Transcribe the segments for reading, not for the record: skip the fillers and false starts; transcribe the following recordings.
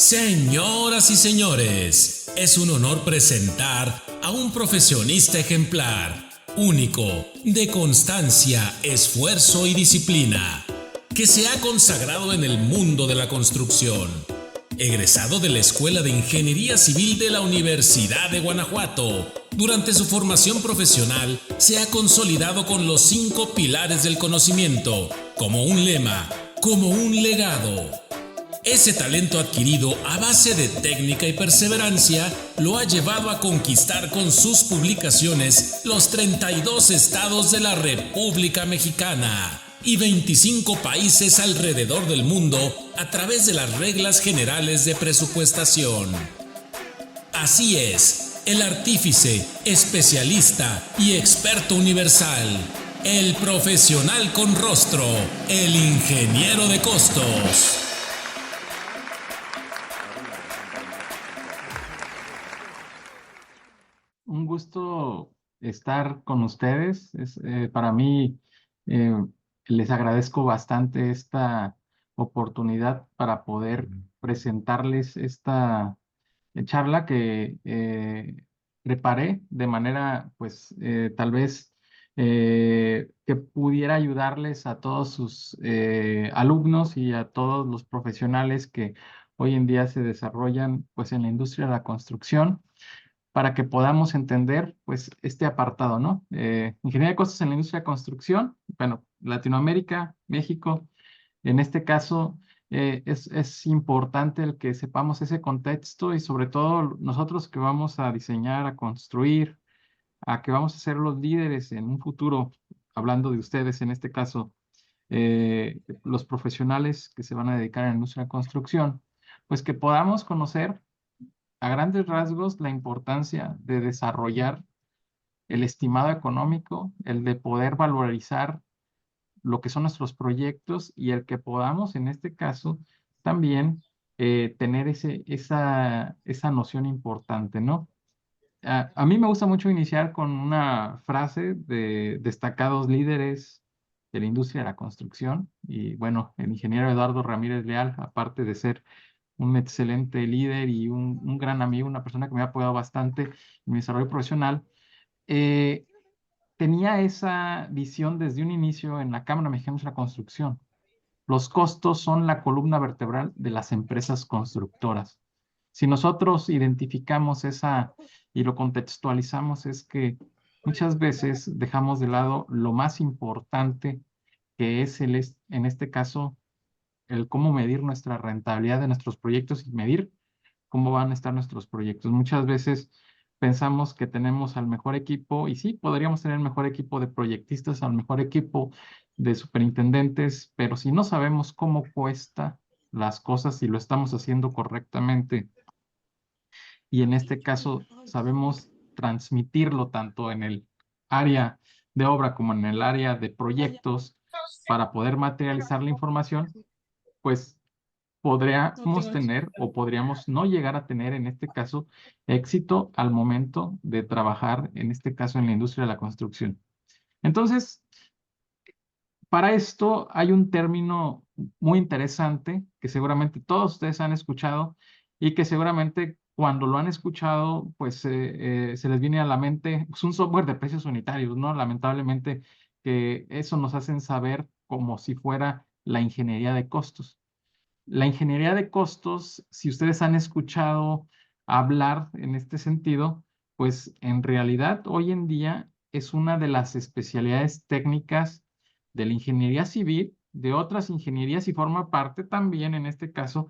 Señoras y señores, es un honor presentar a un profesionista ejemplar, único, de constancia, esfuerzo y disciplina, que se ha consagrado en el mundo de la construcción. Egresado de la Escuela de Ingeniería Civil de la Universidad de Guanajuato, durante su formación profesional se ha consolidado con los 5 pilares del conocimiento, como un lema, como un legado. Ese talento adquirido a base de técnica y perseverancia lo ha llevado a conquistar con sus publicaciones los 32 estados de la República Mexicana y 25 países alrededor del mundo a través de las reglas generales de presupuestación. Así es, el artífice, especialista y experto universal, el profesional con rostro, el ingeniero de costos. Un gusto estar con ustedes. Para mí, eh, les agradezco bastante esta oportunidad para poder presentarles esta charla que preparé de manera, pues, tal vez que pudiera ayudarles a todos sus alumnos y a todos los profesionales que hoy en día se desarrollan, pues, en la industria de la construcción para que podamos entender, pues, este apartado, ¿no? Ingeniería de costos en la industria de construcción, bueno, Latinoamérica, México, en este caso, es importante el que sepamos ese contexto y sobre todo nosotros que vamos a diseñar, a construir, a que vamos a ser los líderes en un futuro, hablando de ustedes en este caso, los profesionales que se van a dedicar a la industria de construcción, pues que podamos conocer a grandes rasgos la importancia de desarrollar el estimado económico, el de poder valorizar lo que son nuestros proyectos y el que podamos, en este caso, también tener esa noción importante, ¿no? A mí me gusta mucho iniciar con una frase de destacados líderes de la industria de la construcción. Y bueno, el ingeniero Eduardo Ramírez Leal, aparte de ser un excelente líder y un gran amigo, una persona que me ha apoyado bastante en mi desarrollo profesional, eh, tenía esa visión desde un inicio en la Cámara Mexicana de la Construcción. Los costos son la columna vertebral de las empresas constructoras. Si nosotros identificamos esa y lo contextualizamos, es que muchas veces dejamos de lado lo más importante que es en este caso, el cómo medir nuestra rentabilidad de nuestros proyectos y medir cómo van a estar nuestros proyectos. Muchas veces pensamos que tenemos al mejor equipo y sí, podríamos tener el mejor equipo de proyectistas, al mejor equipo de superintendentes, pero si no sabemos cómo cuesta las cosas y lo estamos haciendo correctamente y en este caso sabemos transmitirlo tanto en el área de obra como en el área de proyectos para poder materializar la información, pues podríamos tener o podríamos no llegar a tener en este caso éxito al momento de trabajar, en este caso en la industria de la construcción. Entonces, para esto hay un término muy interesante que seguramente todos ustedes han escuchado y que seguramente cuando lo han escuchado, pues se les viene a la mente, es un software de precios unitarios, ¿no? Lamentablemente que eso nos hacen saber como si fuera la ingeniería de costos. La ingeniería de costos, si ustedes han escuchado hablar en este sentido, pues en realidad hoy en día es una de las especialidades técnicas de la ingeniería civil, de otras ingenierías y forma parte también en este caso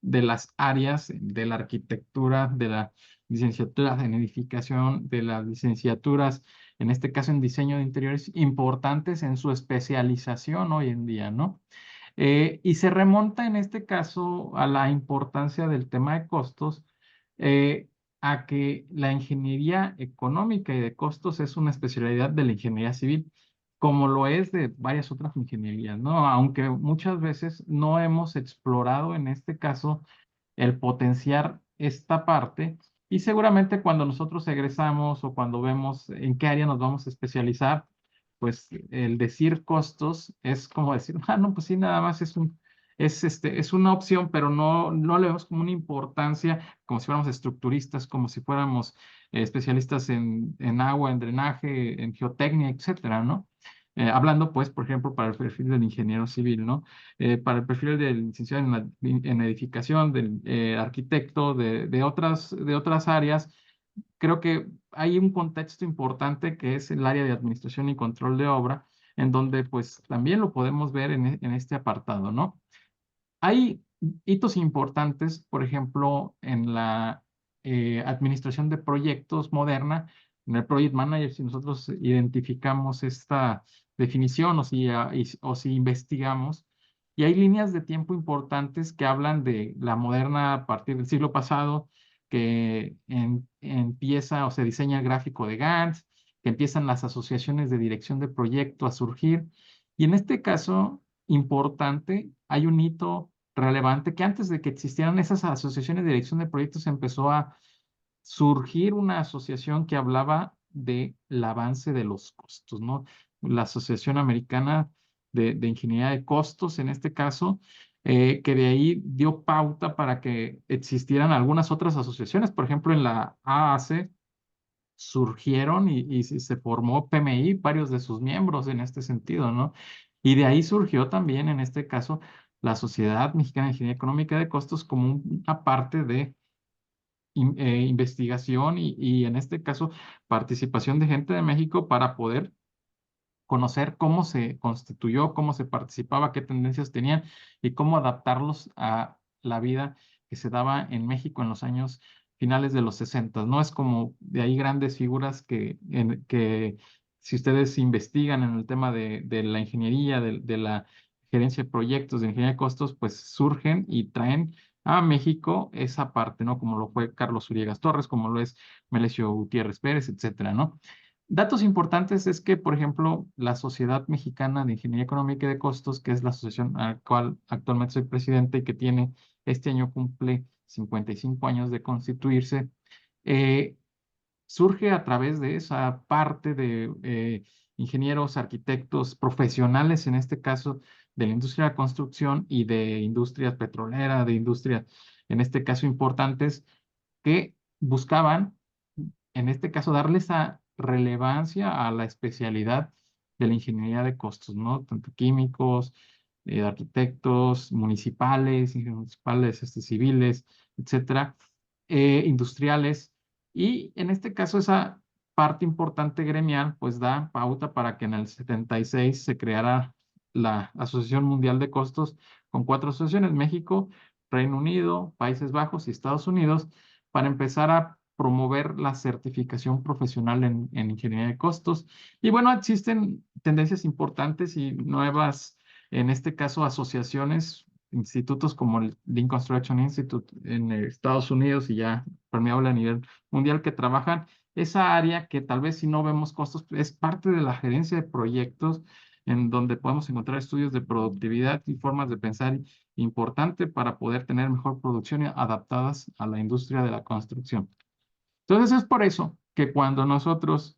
de las áreas de la arquitectura, de la licenciatura en edificación, de las licenciaturas, en este caso en diseño de interiores, importantes en su especialización hoy en día, ¿no? Y se remonta en este caso a la importancia del tema de costos, eh, a que la ingeniería económica y de costos es una especialidad de la ingeniería civil, como lo es de varias otras ingenierías, ¿no? Aunque muchas veces no hemos explorado en este caso el potenciar esta parte y seguramente cuando nosotros egresamos o cuando vemos en qué área nos vamos a especializar, pues el decir costos es como decir, ah, no, pues sí, nada más es una opción, pero no le vemos como una importancia, como si fuéramos estructuristas, como si fuéramos especialistas en agua, en drenaje, en geotecnia, etcétera, ¿no? Hablando, pues, por ejemplo, para el perfil del ingeniero civil, ¿no? Para el perfil del licenciado en edificación, del arquitecto, de otras áreas, creo que hay un contexto importante que es el área de administración y control de obra, en donde pues también lo podemos ver en este apartado, ¿no? Hay hitos importantes, por ejemplo, en la administración de proyectos moderna, en el Project Manager, si nosotros identificamos esta definición o si investigamos, y hay líneas de tiempo importantes que hablan de la moderna a partir del siglo pasado, que empieza o se diseña el gráfico de Gantt, que empiezan las asociaciones de dirección de proyecto a surgir, y en este caso importante, hay un hito relevante que antes de que existieran esas asociaciones de dirección de proyectos empezó a surgir una asociación que hablaba del avance de los costos, ¿no? La Asociación Americana de Ingeniería de Costos, en este caso, que de ahí dio pauta para que existieran algunas otras asociaciones, por ejemplo, en la AAC surgieron y se formó PMI, varios de sus miembros en este sentido, ¿no? Y de ahí surgió también, en este caso, la Sociedad Mexicana de Ingeniería Económica de Costos como una parte de investigación y en este caso participación de gente de México para poder conocer cómo se constituyó, cómo se participaba, qué tendencias tenían y cómo adaptarlos a la vida que se daba en México en los años finales de los 60. No es como de ahí grandes figuras que si ustedes investigan en el tema de la ingeniería, de la gerencia de proyectos, de ingeniería de costos, pues surgen y traen a México esa parte, ¿no? Como lo fue Carlos Uriegas Torres, como lo es Melesio Gutiérrez Pérez, etcétera, ¿no? Datos importantes es que, por ejemplo, la Sociedad Mexicana de Ingeniería Económica y de Costos, que es la asociación a la cual actualmente soy presidente y que tiene, este año cumple 55 años de constituirse, eh, surge a través de esa parte de ingenieros, arquitectos, profesionales, en este caso, de la industria de la construcción y de industria petrolera, de industrias, en este caso, importantes, que buscaban en este caso, darle esa relevancia a la especialidad de la ingeniería de costos, ¿no? Tanto químicos, arquitectos, municipales, ingenieros municipales, civiles, etcétera, industriales. Y en este caso, esa parte importante gremial, pues da pauta para que en el 76 se creara la Asociación Mundial de Costos con 4 asociaciones: México, Reino Unido, Países Bajos y Estados Unidos, para empezar a promover la certificación profesional en ingeniería de costos. Y bueno, existen tendencias importantes y nuevas, en este caso, asociaciones, institutos como el Lean Construction Institute en Estados Unidos y ya permeable a nivel mundial, que trabajan esa área que tal vez si no vemos costos, es parte de la gerencia de proyectos, en donde podemos encontrar estudios de productividad y formas de pensar importante para poder tener mejor producción y adaptadas a la industria de la construcción. Entonces es por eso que cuando nosotros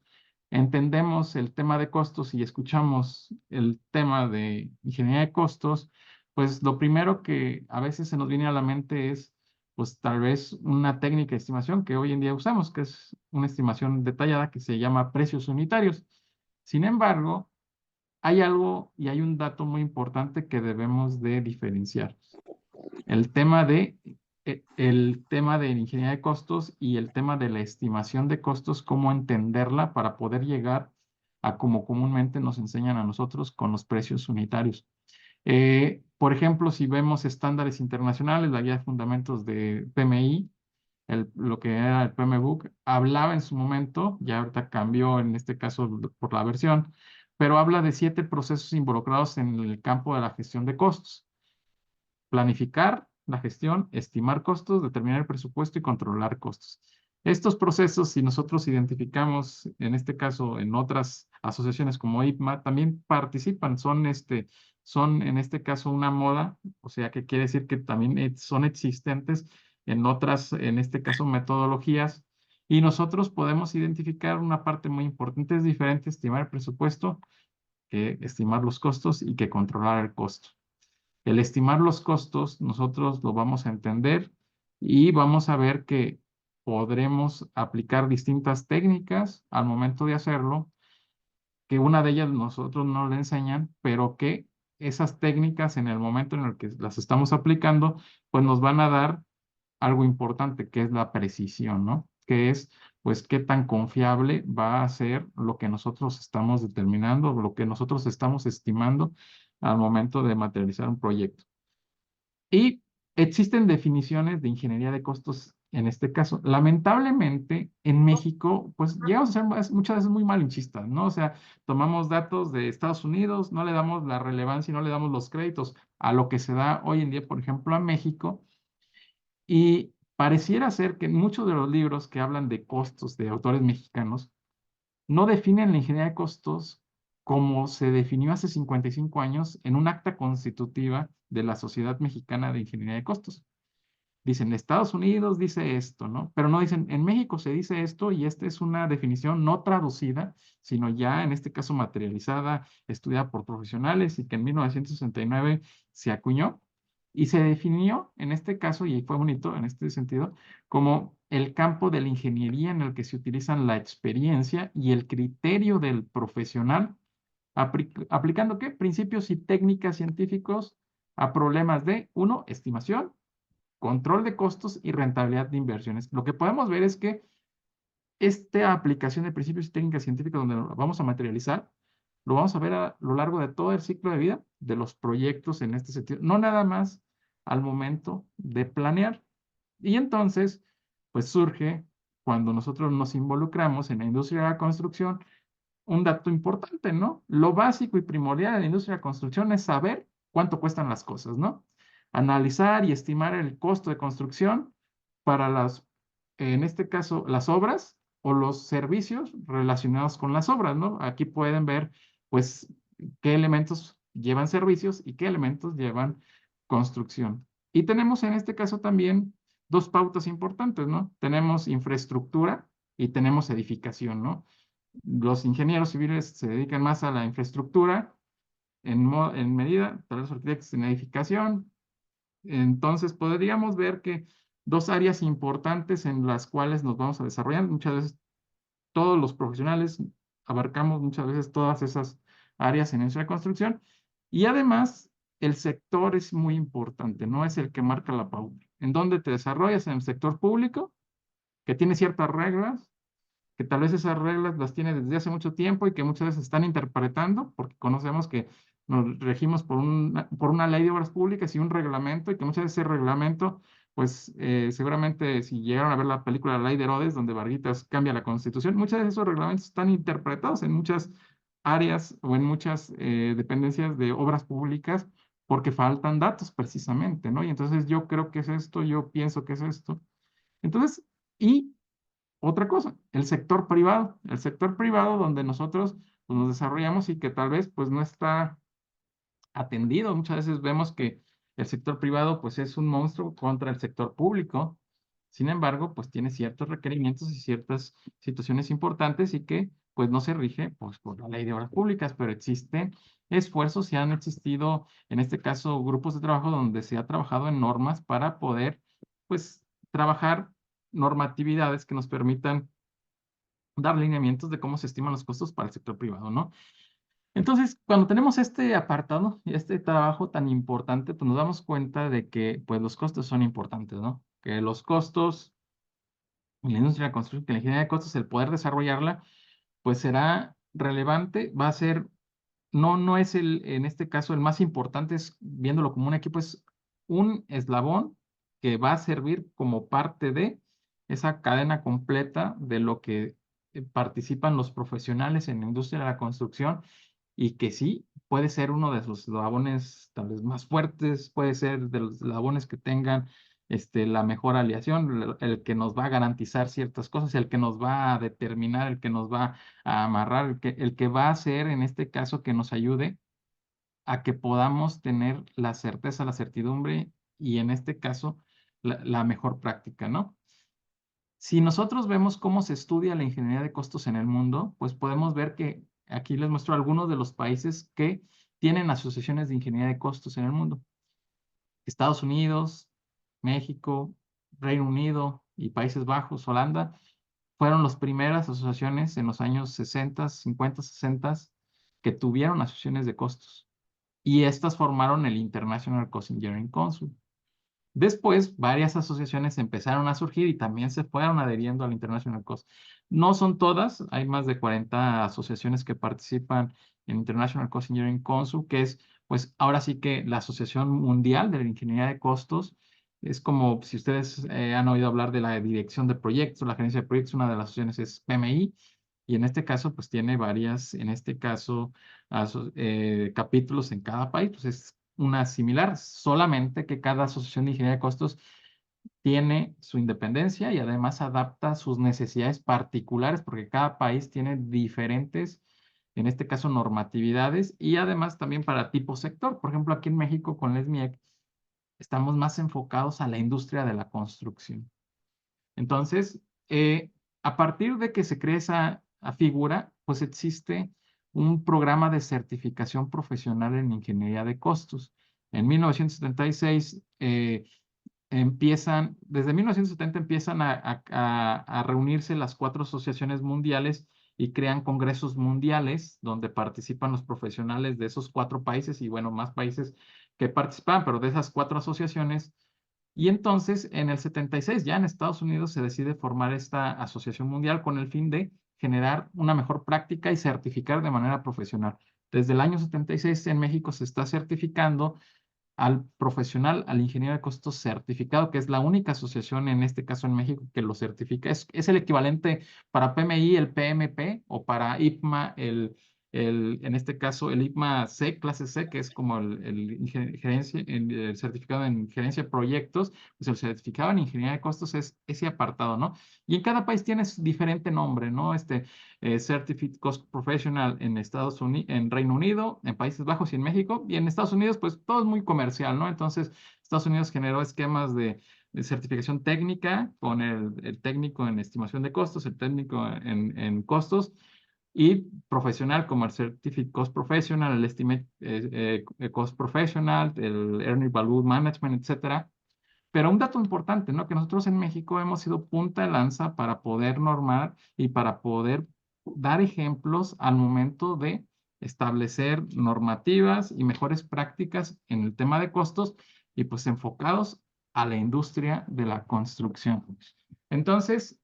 entendemos el tema de costos y escuchamos el tema de ingeniería de costos, pues lo primero que a veces se nos viene a la mente es, pues tal vez una técnica de estimación que hoy en día usamos, que es una estimación detallada que se llama precios unitarios. Sin embargo, hay algo y hay un dato muy importante que debemos de diferenciar: el tema de ingeniería de costos y el tema de la estimación de costos, cómo entenderla para poder llegar a como comúnmente nos enseñan a nosotros con los precios unitarios. Por ejemplo, si vemos estándares internacionales, la guía de fundamentos de PMI, lo que era el PMBOK, hablaba en su momento, ya ahorita cambió en este caso por la versión, pero habla de 7 procesos involucrados en el campo de la gestión de costos: planificar la gestión, estimar costos, determinar el presupuesto y controlar costos. Estos procesos, si nosotros identificamos, en este caso, en otras asociaciones como IPMA, también participan, son en este caso una moda, o sea que quiere decir que también son existentes en otras, en este caso, metodologías, y nosotros podemos identificar una parte muy importante: es diferente estimar el presupuesto que estimar los costos y que controlar el costo. El estimar los costos, nosotros lo vamos a entender y vamos a ver que podremos aplicar distintas técnicas al momento de hacerlo, que una de ellas nosotros no le enseñan, pero que esas técnicas en el momento en el que las estamos aplicando, pues nos van a dar algo importante, que es la precisión, ¿no? Que es, pues, qué tan confiable va a ser lo que nosotros estamos determinando, lo que nosotros estamos estimando al momento de materializar un proyecto. Y existen definiciones de ingeniería de costos en este caso. Lamentablemente, en México, pues llegamos a ser muchas veces muy malinchistas, ¿no? O sea, tomamos datos de Estados Unidos, no le damos la relevancia y no le damos los créditos a lo que se da hoy en día, por ejemplo, a México. Y pareciera ser que muchos de los libros que hablan de costos de autores mexicanos no definen la ingeniería de costos como se definió hace 55 años en un acta constitutiva de la Sociedad Mexicana de Ingeniería de Costos. Dicen, Estados Unidos dice esto, ¿no? Pero no dicen, en México se dice esto y esta es una definición no traducida, sino ya en este caso materializada, estudiada por profesionales y que en 1969 se acuñó y se definió en este caso, y fue bonito en este sentido, como el campo de la ingeniería en el que se utilizan la experiencia y el criterio del profesional, aplicando ¿qué? Principios y técnicas científicos a problemas de, uno, estimación, control de costos y rentabilidad de inversiones. Lo que podemos ver es que esta aplicación de principios y técnicas científicas donde lo vamos a materializar, lo vamos a ver a lo largo de todo el ciclo de vida de los proyectos en este sentido, no nada más al momento de planear. Y entonces, pues surge cuando nosotros nos involucramos en la industria de la construcción, un dato importante, ¿no? Lo básico y primordial en la industria de la construcción es saber cuánto cuestan las cosas, ¿no? Analizar y estimar el costo de construcción para las, en este caso, las obras o los servicios relacionados con las obras, ¿no? Aquí pueden ver, pues, qué elementos llevan servicios y qué elementos llevan construcción. Y tenemos en este caso también dos pautas importantes, ¿no? Tenemos infraestructura y tenemos edificación, ¿no? Los ingenieros civiles se dedican más a la infraestructura en medida, tal vez los arquitectos en edificación. Entonces, podríamos ver que dos áreas importantes en las cuales nos vamos a desarrollar. Muchas veces todos los profesionales abarcamos muchas veces todas esas áreas en nuestra construcción. Y además, el sector es muy importante, no es el que marca la pauta. ¿En dónde te desarrollas? En el sector público, que tiene ciertas reglas, que tal vez esas reglas las tiene desde hace mucho tiempo y que muchas veces están interpretando, porque conocemos que nos regimos por una ley de obras públicas y un reglamento, y que muchas veces ese reglamento, pues seguramente si llegaron a ver la película La Ley de Herodes, donde Varguitas cambia la constitución, muchos de esos reglamentos están interpretados en muchas áreas o en muchas dependencias de obras públicas porque faltan datos precisamente, ¿no? Y entonces yo creo que es esto, yo pienso que es esto. Entonces, y otra cosa, el sector privado donde nosotros pues, nos desarrollamos y que tal vez pues no está atendido. Muchas veces vemos que el sector privado pues es un monstruo contra el sector público. Sin embargo, pues tiene ciertos requerimientos y ciertas situaciones importantes y que pues no se rige pues por la ley de obras públicas, pero existen esfuerzos y han existido en este caso grupos de trabajo donde se ha trabajado en normas para poder pues trabajar normatividades que nos permitan dar lineamientos de cómo se estiman los costos para el sector privado, ¿no? Entonces, cuando tenemos este apartado y este trabajo tan importante, pues nos damos cuenta de que pues los costos son importantes, ¿no? Que los costos en la industria de la construcción, que la ingeniería de costos, el poder desarrollarla, pues será relevante, va a ser, no es en este caso, el más importante, es viéndolo como un equipo, es un eslabón que va a servir como parte de esa cadena completa de lo que participan los profesionales en la industria de la construcción y que sí puede ser uno de los eslabones tal vez más fuertes, puede ser de los eslabones que tengan la mejor aliación, el que nos va a garantizar ciertas cosas, el que nos va a determinar, el que nos va a amarrar, el que va a hacer en este caso que nos ayude a que podamos tener la certeza, la certidumbre y en este caso la mejor práctica, ¿no? Si nosotros vemos cómo se estudia la ingeniería de costos en el mundo, pues podemos ver que aquí les muestro algunos de los países que tienen asociaciones de ingeniería de costos en el mundo. Estados Unidos, México, Reino Unido y Países Bajos, Holanda, fueron las primeras asociaciones en los años 60, 50, 60 que tuvieron asociaciones de costos. Y estas formaron el International Cost Engineering Council. Después, varias asociaciones empezaron a surgir y también se fueron adheriendo al International Cost. No son todas, hay más de 40 asociaciones que participan en International Cost Engineering Council, que es, pues, ahora sí que la Asociación Mundial de la Ingeniería de Costos. Es como si ustedes han oído hablar de la Dirección de Proyectos, la Gerencia de Proyectos, una de las asociaciones es PMI, y en este caso, pues, tiene varias, en este caso, capítulos en cada país, pues es una similar, solamente que cada asociación de ingeniería de costos tiene su independencia y además adapta sus necesidades particulares porque cada país tiene diferentes, en este caso, normatividades y además también para tipo sector. Por ejemplo, aquí en México con la SMIEC estamos más enfocados a la industria de la construcción. Entonces, a partir de que se crea esa figura, pues existe un programa de certificación profesional en ingeniería de costos. En 1976 desde 1970 empiezan a reunirse las 4 asociaciones mundiales y crean congresos mundiales donde participan los profesionales de esos 4 países y bueno, más países que participan, pero de esas 4 asociaciones. Y entonces, en el 76, ya en Estados Unidos, se decide formar esta asociación mundial con el fin de generar una mejor práctica y certificar de manera profesional. Desde el año 76 en México se está certificando al profesional, al ingeniero de costos certificado, que es la única asociación en este caso en México que lo certifica. Es el equivalente para PMI, el PMP, o para IPMA, en este caso, el IPMA C, clase C, que es como el certificado en gerencia de proyectos, pues el certificado en ingeniería de costos es ese apartado, ¿no? Y en cada país tiene diferente nombre, ¿no? Certificate Cost Professional en Estados Unidos, en Reino Unido, en Países Bajos y en México. Y en Estados Unidos, pues todo es muy comercial, ¿no? Entonces, Estados Unidos generó esquemas de certificación técnica con el técnico en estimación de costos, el técnico en costos y profesional como el Certificate Cost Professional, el Estimate Cost Professional, el Earning Value Management, etcétera. Pero un dato importante, ¿no? Que nosotros en México hemos sido punta de lanza para poder normar y para poder dar ejemplos al momento de establecer normativas y mejores prácticas en el tema de costos y pues enfocados a la industria de la construcción. Entonces,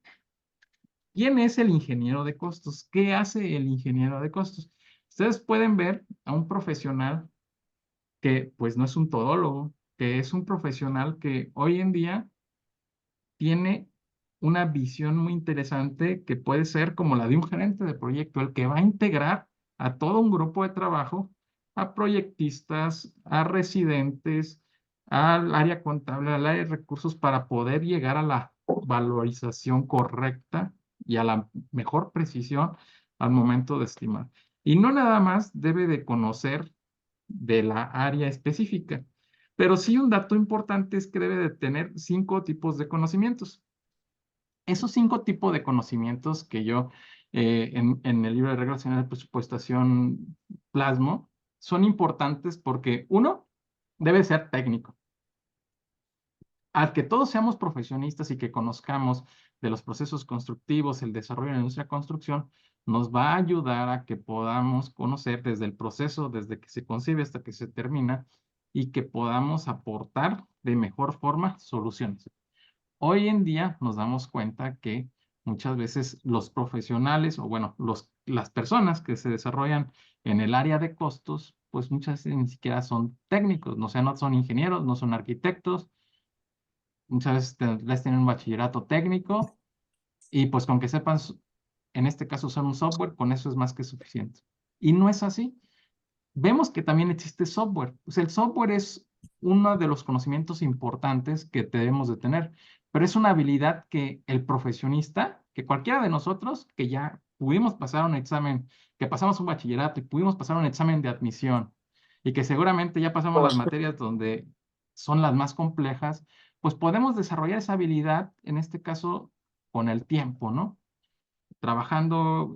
¿quién es el ingeniero de costos? ¿Qué hace el ingeniero de costos? Ustedes pueden ver a un profesional que pues no es un todólogo, que es un profesional que hoy en día tiene una visión muy interesante que puede ser como la de un gerente de proyecto, el que va a integrar a todo un grupo de trabajo, a proyectistas, a residentes, al área contable, al área de recursos para poder llegar a la valorización correcta y a la mejor precisión al momento de estimar. Y no nada más debe de conocer de la área específica. Pero sí un dato importante es que debe de tener 5 tipos de conocimientos. Esos 5 tipos de conocimientos que yo en el libro de reglas generales de presupuestación plasmo son importantes porque uno debe ser técnico. Al que todos seamos profesionistas y que conozcamos de los procesos constructivos, el desarrollo en la industria de construcción, nos va a ayudar a que podamos conocer desde el proceso, desde que se concibe hasta que se termina, y que podamos aportar de mejor forma soluciones. Hoy en día nos damos cuenta que muchas veces los profesionales, o bueno, las personas que se desarrollan en el área de costos, pues muchas veces ni siquiera son técnicos, no, o sea, no son ingenieros, no son arquitectos, muchas veces les tienen un bachillerato técnico y pues con que sepan, en este caso, usar un software, con eso es más que suficiente. Y no es así. Vemos que también existe software. Pues el software es uno de los conocimientos importantes que debemos de tener, pero es una habilidad que el profesionista, que cualquiera de nosotros, que ya pudimos pasar un examen, que pasamos un bachillerato y pudimos pasar un examen de admisión y que seguramente ya pasamos las materias donde son las más complejas, pues podemos desarrollar esa habilidad, en este caso, con el tiempo, ¿no? Trabajando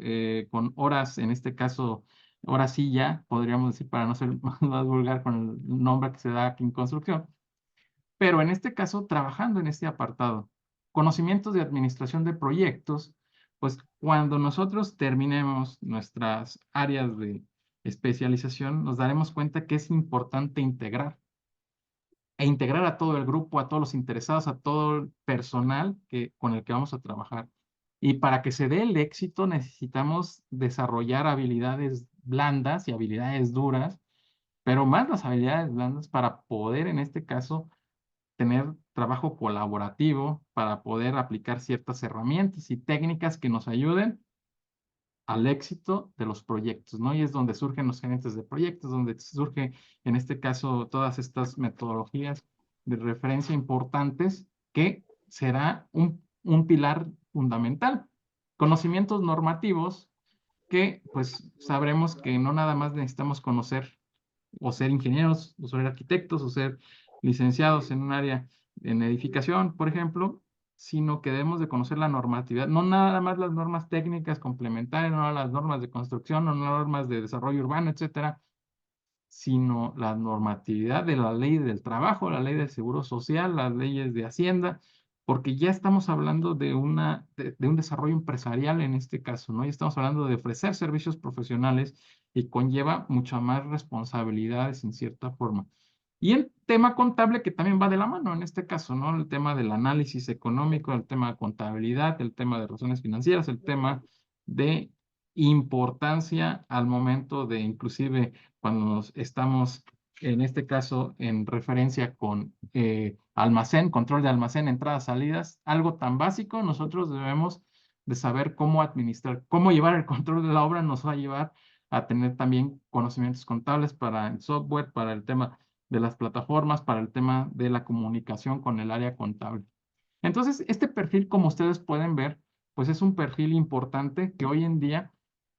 con horas, en este caso, horas silla, podríamos decir, para no ser más vulgar con el nombre que se da aquí en construcción, pero en este caso trabajando en este apartado. Conocimientos de administración de proyectos, pues cuando nosotros terminemos nuestras áreas de especialización, nos daremos cuenta que es importante integrar a todo el grupo, a todos los interesados, a todo el personal con el que vamos a trabajar. Y para que se dé el éxito necesitamos desarrollar habilidades blandas y habilidades duras, pero más las habilidades blandas para poder, en este caso, tener trabajo colaborativo, para poder aplicar ciertas herramientas y técnicas que nos ayuden al éxito de los proyectos, ¿no? Y es donde surgen los gerentes de proyectos, donde surge, en este caso, todas estas metodologías de referencia importantes que será un pilar fundamental. Conocimientos normativos que, pues, sabremos que no nada más necesitamos conocer o ser ingenieros, o ser arquitectos, o ser licenciados en un área en edificación, por ejemplo, sino que debemos de conocer la normatividad, no nada más las normas técnicas complementarias, no las normas de construcción, no normas de desarrollo urbano, etcétera, sino la normatividad de la ley del trabajo, la ley del seguro social, las leyes de Hacienda, porque ya estamos hablando de un desarrollo empresarial en este caso, ¿no? Ya estamos hablando de ofrecer servicios profesionales y conlleva muchas más responsabilidades en cierta forma. Y el tema contable que también va de la mano en este caso, ¿no? El tema del análisis económico, el tema de contabilidad, el tema de razones financieras, el tema de importancia al momento de inclusive cuando estamos, en este caso, en referencia con almacén, control de almacén, entradas, salidas, algo tan básico, nosotros debemos de saber cómo administrar, cómo llevar el control de la obra nos va a llevar a tener también conocimientos contables para el software, para el tema de las plataformas, para el tema de la comunicación con el área contable. Entonces, este perfil, como ustedes pueden ver, pues es un perfil importante que hoy en día,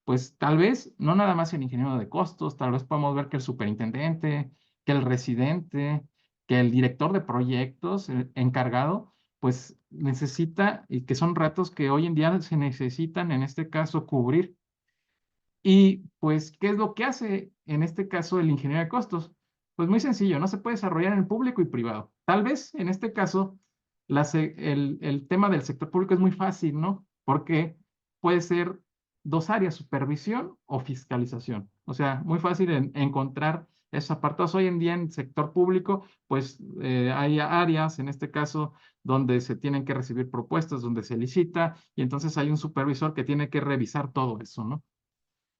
pues tal vez, no nada más el ingeniero de costos, tal vez podemos ver que el superintendente, que el residente, que el director de proyectos, el encargado, pues necesita, y que son retos que hoy en día se necesitan, en este caso, cubrir. Y pues, ¿qué es lo que hace en este caso el ingeniero de costos? Pues muy sencillo, no se puede desarrollar en el público y privado. Tal vez en este caso el tema del sector público es muy fácil, ¿no? Porque puede ser dos áreas, supervisión o fiscalización. O sea, muy fácil encontrar esos apartados. Hoy en día en el sector público, pues hay áreas, en este caso, donde se tienen que recibir propuestas, donde se licita, y entonces hay un supervisor que tiene que revisar todo eso, ¿no?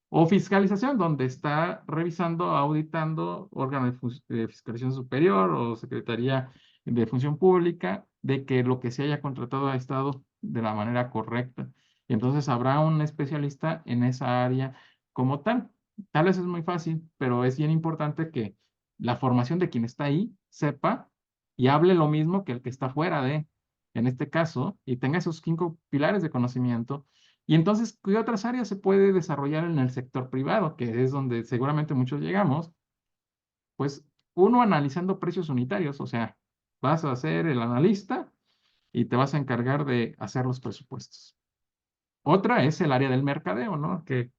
O fiscalización, donde está revisando, auditando órgano de fiscalización superior o Secretaría de Función Pública, de que lo que se haya contratado ha estado de la manera correcta. Y entonces habrá un especialista en esa área como tal. Tal vez es muy fácil, pero es bien importante que la formación de quien está ahí sepa y hable lo mismo que el que está fuera en este caso, y tenga esos 5 pilares de conocimiento. Y entonces, ¿qué otras áreas se puede desarrollar en el sector privado, que es donde seguramente muchos llegamos? Pues uno analizando precios unitarios, o sea, vas a ser el analista y te vas a encargar de hacer los presupuestos. Otra es el área del mercadeo, ¿no? Que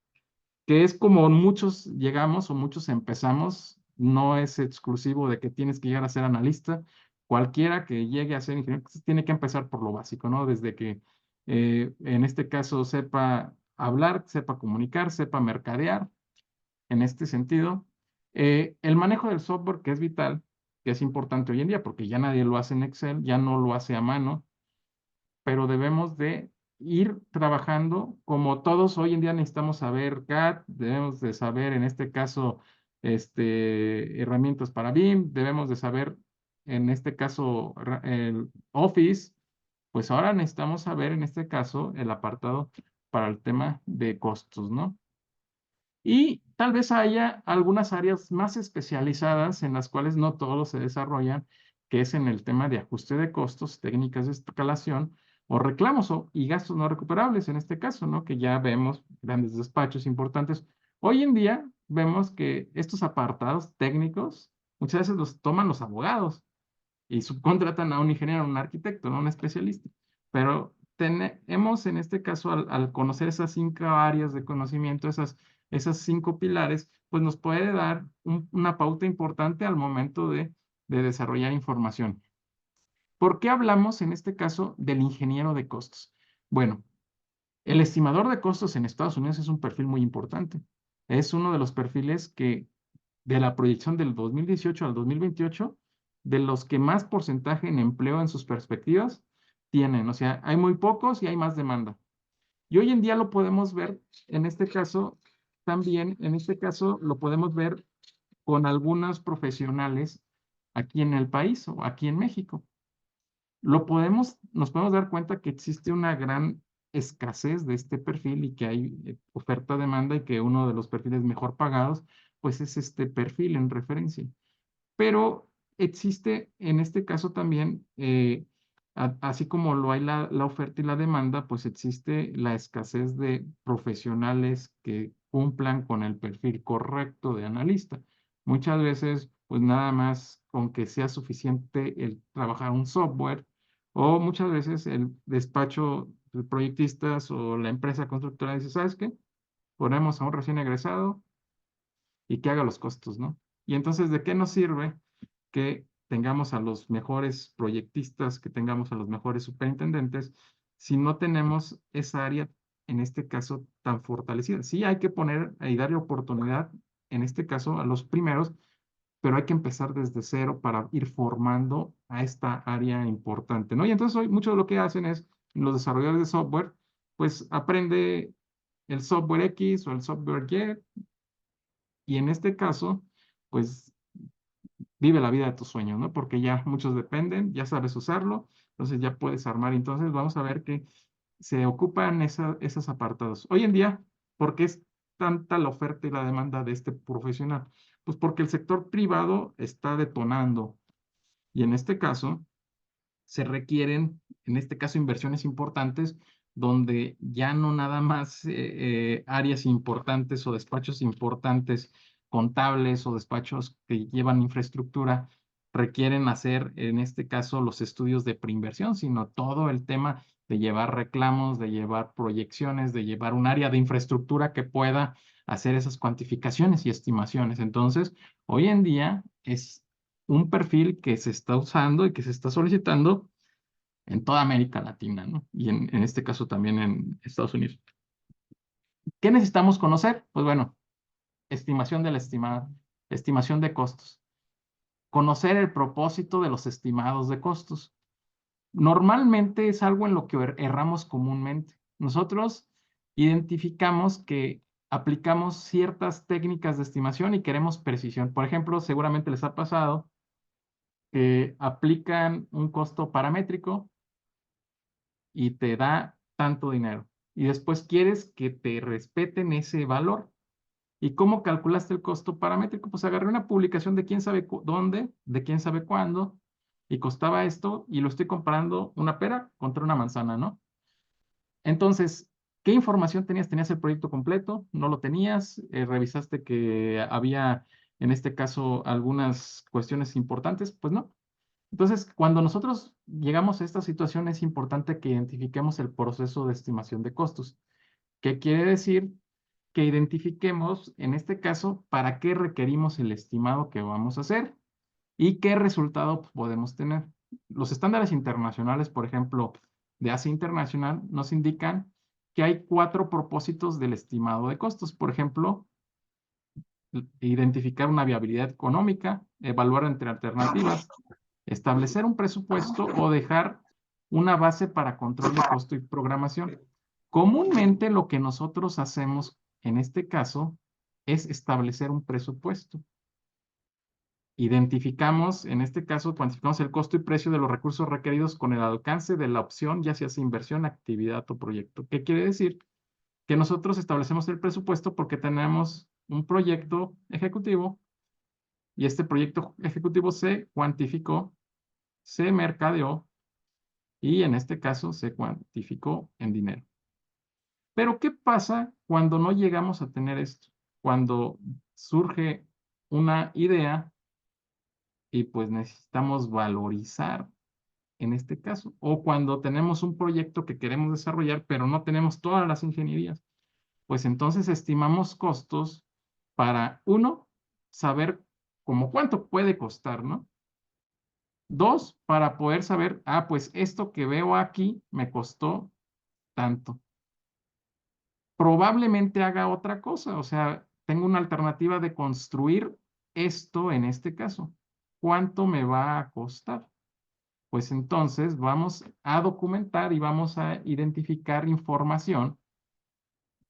es como muchos llegamos o muchos empezamos, no es exclusivo de que tienes que llegar a ser analista. Cualquiera que llegue a ser ingeniero pues, tiene que empezar por lo básico, ¿no? Desde que en este caso sepa hablar, sepa comunicar, sepa mercadear, en este sentido. El manejo del software, que es vital, que es importante hoy en día, porque ya nadie lo hace en Excel, ya no lo hace a mano, pero debemos de ir trabajando como todos hoy en día necesitamos saber CAD, debemos de saber en este caso herramientas para BIM, debemos de saber en este caso el Office, pues ahora necesitamos saber en este caso el apartado para el tema de costos, ¿no? Y tal vez haya algunas áreas más especializadas en las cuales no todos se desarrollan, que es en el tema de ajuste de costos, técnicas de escalación o reclamos y gastos no recuperables en este caso, ¿no? Que ya vemos grandes despachos importantes. Hoy en día vemos que estos apartados técnicos muchas veces los toman los abogados y subcontratan a un ingeniero, a un arquitecto, ¿no? Un especialista. Pero tenemos en este caso, al conocer esas 5 áreas de conocimiento, esas 5 pilares, pues nos puede dar una pauta importante al momento de desarrollar información. ¿Por qué hablamos en este caso del ingeniero de costos? Bueno, el estimador de costos en Estados Unidos es un perfil muy importante. Es uno de los perfiles que de la proyección del 2018 al 2028, de los que más porcentaje en empleo en sus perspectivas tienen. O sea, hay muy pocos y hay más demanda. Y hoy en día lo podemos ver, en este caso, también, en este caso, lo podemos ver con algunos profesionales aquí en el país o aquí en México. Nos podemos dar cuenta que existe una gran escasez de este perfil y que hay oferta-demanda y que uno de los perfiles mejor pagados, pues es este perfil en referencia. Pero existe en este caso también, así como lo hay la oferta y la demanda, pues existe la escasez de profesionales que cumplan con el perfil correcto de analista. Muchas veces, pues nada más con que sea suficiente el trabajar un software o muchas veces el despacho de proyectistas o la empresa constructora dice, ¿sabes qué? Ponemos a un recién egresado y que haga los costos, ¿no? Y entonces, ¿de qué nos sirve que tengamos a los mejores proyectistas, que tengamos a los mejores superintendentes, si no tenemos esa área, en este caso, tan fortalecida? Sí, hay que poner y darle oportunidad, en este caso, a los primeros, pero hay que empezar desde cero para ir formando a esta área importante, ¿no? Y entonces hoy mucho de lo que hacen es, los desarrolladores de software, pues aprende el software X o el software y en este caso, pues vive la vida de tus sueños, ¿no? Porque ya muchos dependen, ya sabes usarlo, entonces ya puedes armar. Entonces vamos a ver que se ocupan esos apartados. Hoy en día, ¿por qué es tanta la oferta y la demanda de este profesional? Pues porque el sector privado está detonando y en este caso se requieren, en este caso, inversiones importantes donde ya no nada más áreas importantes o despachos importantes, contables o despachos que llevan infraestructura, requieren hacer, en este caso, los estudios de preinversión, sino todo el tema de llevar reclamos, de llevar proyecciones, de llevar un área de infraestructura que pueda hacer esas cuantificaciones y estimaciones. Entonces, hoy en día es un perfil que se está usando y que se está solicitando en toda América Latina, ¿no? Y en este caso también en Estados Unidos. ¿Qué necesitamos conocer? Pues bueno, estimación de la estimada, estimación de costos. Conocer el propósito de los estimados de costos. Normalmente es algo en lo que erramos comúnmente. Nosotros identificamos que aplicamos ciertas técnicas de estimación y queremos precisión. Por ejemplo, seguramente les ha pasado que aplican un costo paramétrico y te da tanto dinero. Y después quieres que te respeten ese valor. ¿Y cómo calculaste el costo paramétrico? Pues agarré una publicación de quién sabe dónde, de quién sabe cuándo, y costaba esto, y lo estoy comparando una pera contra una manzana, ¿no? Entonces, ¿qué información tenías? ¿Tenías el proyecto completo? ¿No lo tenías? ¿Revisaste que había, en este caso, algunas cuestiones importantes? Pues no. Entonces, cuando nosotros llegamos a esta situación, es importante que identifiquemos el proceso de estimación de costos. ¿Qué quiere decir? Que identifiquemos, en este caso, para qué requerimos el estimado que vamos a hacer y qué resultado podemos tener. Los estándares internacionales, por ejemplo, de ACE Internacional, nos indican que hay 4 propósitos del estimado de costos. Por ejemplo, identificar una viabilidad económica, evaluar entre alternativas, establecer un presupuesto o dejar una base para control de costo y programación. Comúnmente lo que nosotros hacemos en este caso es establecer un presupuesto. Identificamos, en este caso, cuantificamos el costo y precio de los recursos requeridos con el alcance de la opción, ya sea inversión, actividad o proyecto. ¿Qué quiere decir? Que nosotros establecemos el presupuesto porque tenemos un proyecto ejecutivo y este proyecto ejecutivo se cuantificó, se mercadeó y en este caso se cuantificó en dinero. Pero ¿qué pasa cuando no llegamos a tener esto? Cuando surge una idea y pues necesitamos valorizar en este caso, o cuando tenemos un proyecto que queremos desarrollar, pero no tenemos todas las ingenierías, pues entonces estimamos costos para, uno, saber como cuánto puede costar, ¿no? Dos, para poder saber, pues esto que veo aquí me costó tanto. Probablemente haga otra cosa, o sea, tengo una alternativa de construir esto en este caso. ¿Cuánto me va a costar? Pues entonces vamos a documentar y vamos a identificar información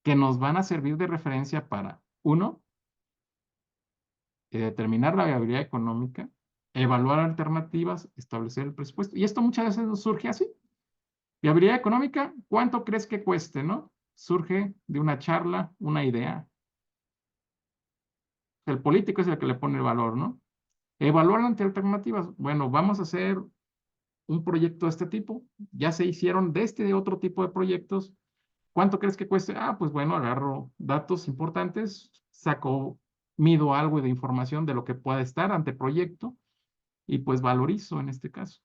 que nos van a servir de referencia para, uno, determinar la viabilidad económica, evaluar alternativas, establecer el presupuesto. Y esto muchas veces nos surge así. Viabilidad económica, ¿cuánto crees que cueste, no? Surge de una charla, una idea. El político es el que le pone el valor, ¿no? Evaluar ante alternativas. Bueno, vamos a hacer un proyecto de este tipo. Ya se hicieron de este y de otro tipo de proyectos. ¿Cuánto crees que cueste? Pues bueno, agarro datos importantes, mido algo de información de lo que pueda estar ante proyecto y pues valorizo en este caso.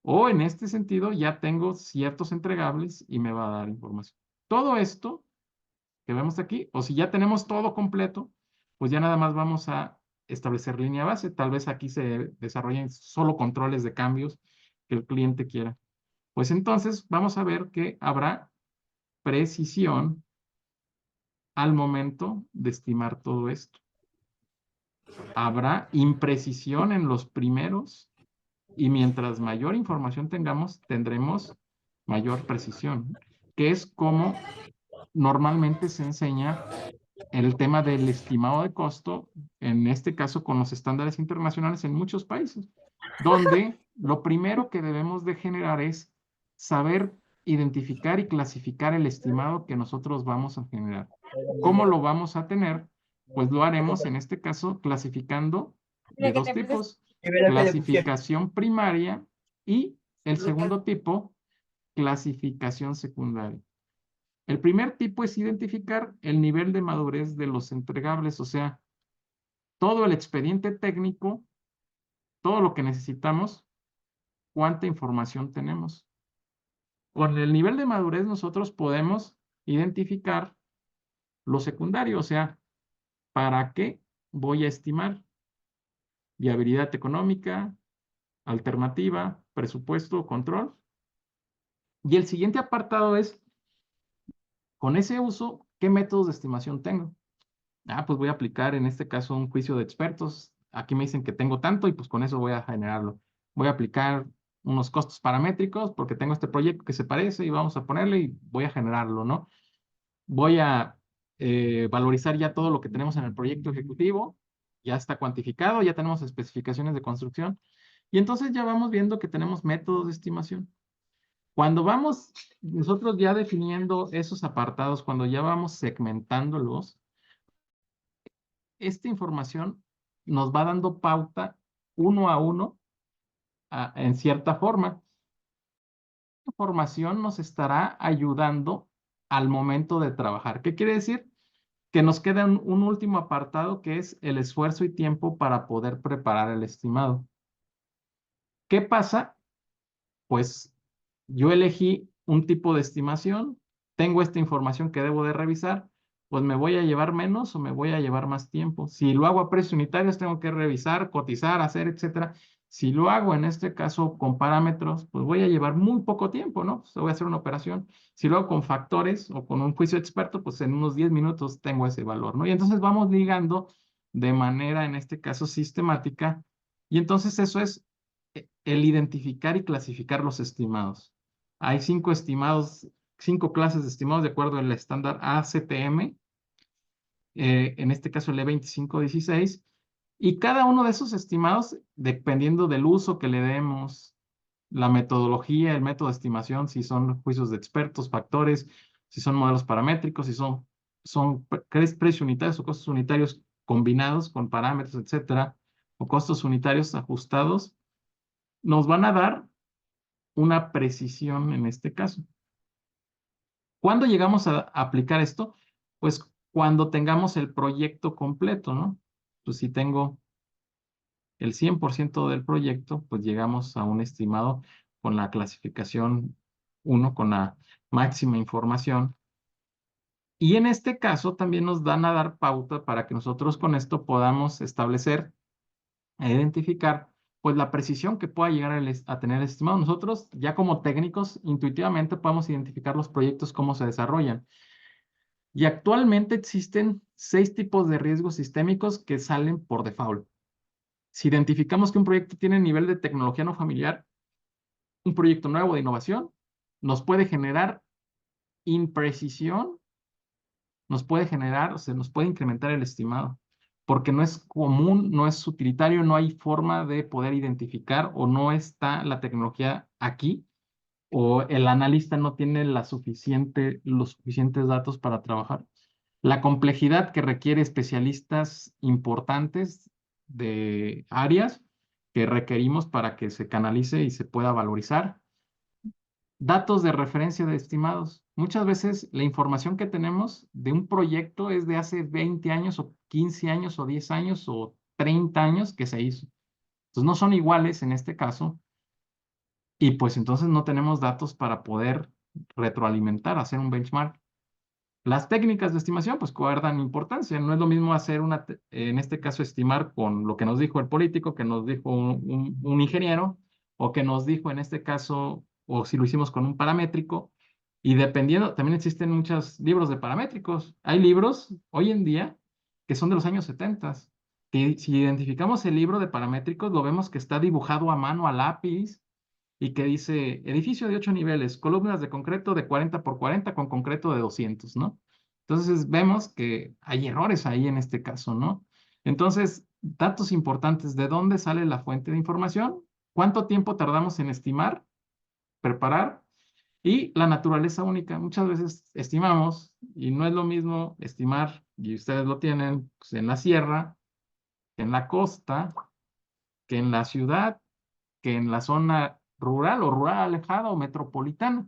O en este sentido ya tengo ciertos entregables y me va a dar información. Todo esto que vemos aquí, o si ya tenemos todo completo, pues ya nada más vamos a establecer línea base. Tal vez aquí se desarrollen solo controles de cambios que el cliente quiera. Pues entonces vamos a ver que habrá precisión al momento de estimar todo esto. Habrá imprecisión en los primeros y mientras mayor información tengamos, tendremos mayor precisión, que es como normalmente se enseña el tema del estimado de costo, en este caso con los estándares internacionales en muchos países, donde lo primero que debemos de generar es saber identificar y clasificar el estimado que nosotros vamos a generar. ¿Cómo lo vamos a tener? Pues lo haremos en este caso clasificando de dos tipos, clasificación primaria y el segundo tipo, clasificación secundaria. El primer tipo es identificar el nivel de madurez de los entregables, o sea, todo el expediente técnico, todo lo que necesitamos, cuánta información tenemos. Con el nivel de madurez nosotros podemos identificar lo secundario, o sea, ¿para qué voy a estimar? Viabilidad económica, alternativa, presupuesto, control. Y el siguiente apartado es, con ese uso, ¿qué métodos de estimación tengo? Pues voy a aplicar en este caso un juicio de expertos. Aquí me dicen que tengo tanto y pues con eso voy a generarlo. Voy a aplicar unos costos paramétricos porque tengo este proyecto que se parece y vamos a ponerle y voy a generarlo, ¿no? Voy a valorizar ya todo lo que tenemos en el proyecto ejecutivo. Ya está cuantificado, ya tenemos especificaciones de construcción. Y entonces ya vamos viendo que tenemos métodos de estimación. Cuando vamos nosotros ya definiendo esos apartados, cuando ya vamos segmentándolos, esta información nos va dando pauta uno a uno en cierta forma. La información nos estará ayudando al momento de trabajar. ¿Qué quiere decir? Que nos queda un último apartado que es el esfuerzo y tiempo para poder preparar el estimado. ¿Qué pasa? Pues yo elegí un tipo de estimación, tengo esta información que debo de revisar, pues me voy a llevar menos o me voy a llevar más tiempo. Si lo hago a precios unitarios, tengo que revisar, cotizar, hacer, etcétera. Si lo hago en este caso con parámetros, pues voy a llevar muy poco tiempo, ¿no? Pues voy a hacer una operación. Si lo hago con factores o con un juicio experto, pues en unos 10 minutos tengo ese valor, ¿no? Y entonces vamos ligando de manera, en este caso, sistemática. Y entonces eso es el identificar y clasificar los estimados. Hay 5 estimados, 5 clases de estimados de acuerdo al estándar ACTM, en este caso el E2516, y cada uno de esos estimados, dependiendo del uso que le demos, la metodología, el método de estimación, si son juicios de expertos, factores, si son modelos paramétricos, si son precios unitarios o costos unitarios combinados con parámetros, etcétera, o costos unitarios ajustados, nos van a dar una precisión en este caso. ¿Cuándo llegamos a aplicar esto? Pues cuando tengamos el proyecto completo, ¿no? Pues si tengo el 100% del proyecto, pues llegamos a un estimado con la clasificación 1, con la máxima información. Y en este caso también nos dan a dar pauta para que nosotros con esto podamos establecer e identificar pues la precisión que pueda llegar a tener el estimado. Nosotros, ya como técnicos, intuitivamente podemos identificar los proyectos, cómo se desarrollan. Y actualmente existen 6 tipos de riesgos sistémicos que salen por default. Si identificamos que un proyecto tiene nivel de tecnología no familiar, un proyecto nuevo de innovación, nos puede generar imprecisión, nos puede generar, o sea, nos puede incrementar el estimado, porque no es común, no es utilitario, no hay forma de poder identificar o no está la tecnología aquí o el analista no tiene los suficientes datos para trabajar. La complejidad que requiere especialistas importantes de áreas que requerimos para que se canalice y se pueda valorizar. Datos de referencia de estimados. Muchas veces la información que tenemos de un proyecto es de hace 20 años o 15 años o 10 años o 30 años que se hizo. Entonces no son iguales en este caso y pues entonces no tenemos datos para poder retroalimentar, hacer un benchmark. Las técnicas de estimación pues guardan importancia. No es lo mismo hacer en este caso estimar con lo que nos dijo el político, que nos dijo un ingeniero o que nos dijo en este caso o si lo hicimos con un paramétrico. Y dependiendo, también existen muchos libros de paramétricos. Hay libros hoy en día que son de los años 70, que si identificamos el libro de paramétricos, lo vemos que está dibujado a mano a lápiz y que dice edificio de 8 niveles, columnas de concreto de 40 por 40 con concreto de 200, ¿no? Entonces vemos que hay errores ahí en este caso, ¿no? Entonces, datos importantes, ¿de dónde sale la fuente de información? ¿Cuánto tiempo tardamos en estimar, preparar? Y la naturaleza única. Muchas veces estimamos y no es lo mismo estimar, y ustedes lo tienen pues, en la sierra, que en la costa, que en la ciudad, que en la zona rural o rural alejada o metropolitana.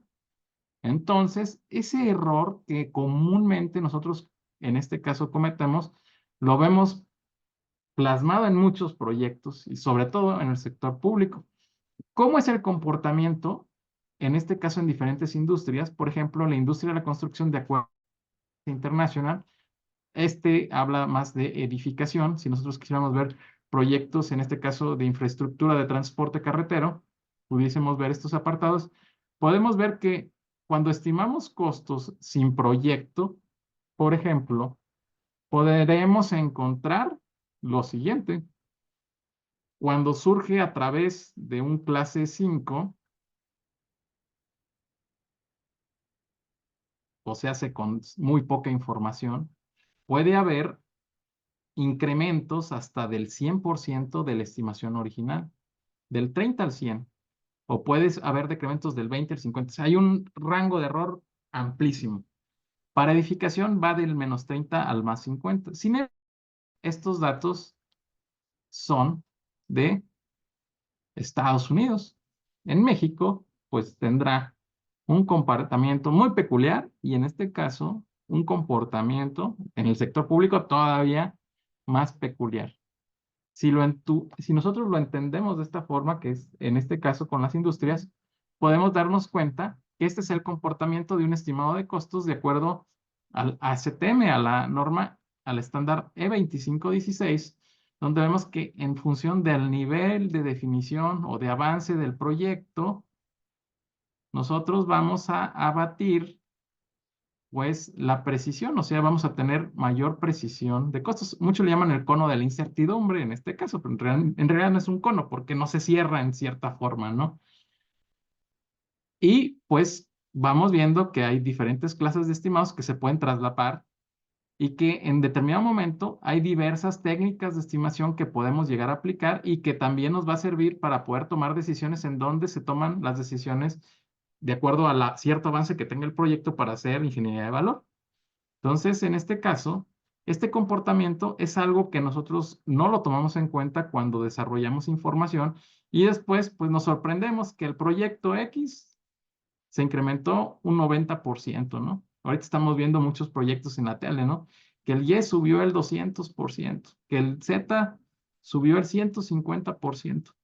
Entonces, ese error que comúnmente nosotros en este caso cometemos, lo vemos plasmado en muchos proyectos y sobre todo en el sector público. ¿Cómo es el comportamiento, en este caso en diferentes industrias? Por ejemplo, la industria de la construcción de acuerdo internacional, habla más de edificación. Si nosotros quisiéramos ver proyectos, en este caso de infraestructura de transporte carretero, pudiésemos ver estos apartados, podemos ver que cuando estimamos costos sin proyecto, por ejemplo, podremos encontrar lo siguiente. Cuando surge a través de un clase 5, o se hace con muy poca información, puede haber incrementos hasta del 100% de la estimación original, del 30 al 100, o puedes haber decrementos del 20 al 50. O sea, hay un rango de error amplísimo. Para edificación va del menos 30 al más 50. Sin embargo, estos datos son de Estados Unidos. En México, pues tendrá un comportamiento muy peculiar y en este caso, un comportamiento en el sector público todavía más peculiar. Si nosotros lo entendemos de esta forma, que es en este caso con las industrias, podemos darnos cuenta que este es el comportamiento de un estimado de costos de acuerdo al ACTM, a la norma, al estándar E2516, donde vemos que en función del nivel de definición o de avance del proyecto, nosotros vamos a abatir pues la precisión, o sea, vamos a tener mayor precisión de costos. Muchos le llaman el cono de la incertidumbre en este caso, pero en realidad no es un cono porque no se cierra en cierta forma, ¿no? Y pues vamos viendo que hay diferentes clases de estimados que se pueden traslapar y que en determinado momento hay diversas técnicas de estimación que podemos llegar a aplicar y que también nos va a servir para poder tomar decisiones en donde se toman las decisiones de acuerdo a cierto avance que tenga el proyecto para hacer ingeniería de valor. Entonces, en este caso, este comportamiento es algo que nosotros no lo tomamos en cuenta cuando desarrollamos información y después, pues nos sorprendemos que el proyecto X se incrementó un 90%, ¿no? Ahorita estamos viendo muchos proyectos en la tele, ¿no? Que el Y subió el 200%, que el Z subió el 150%.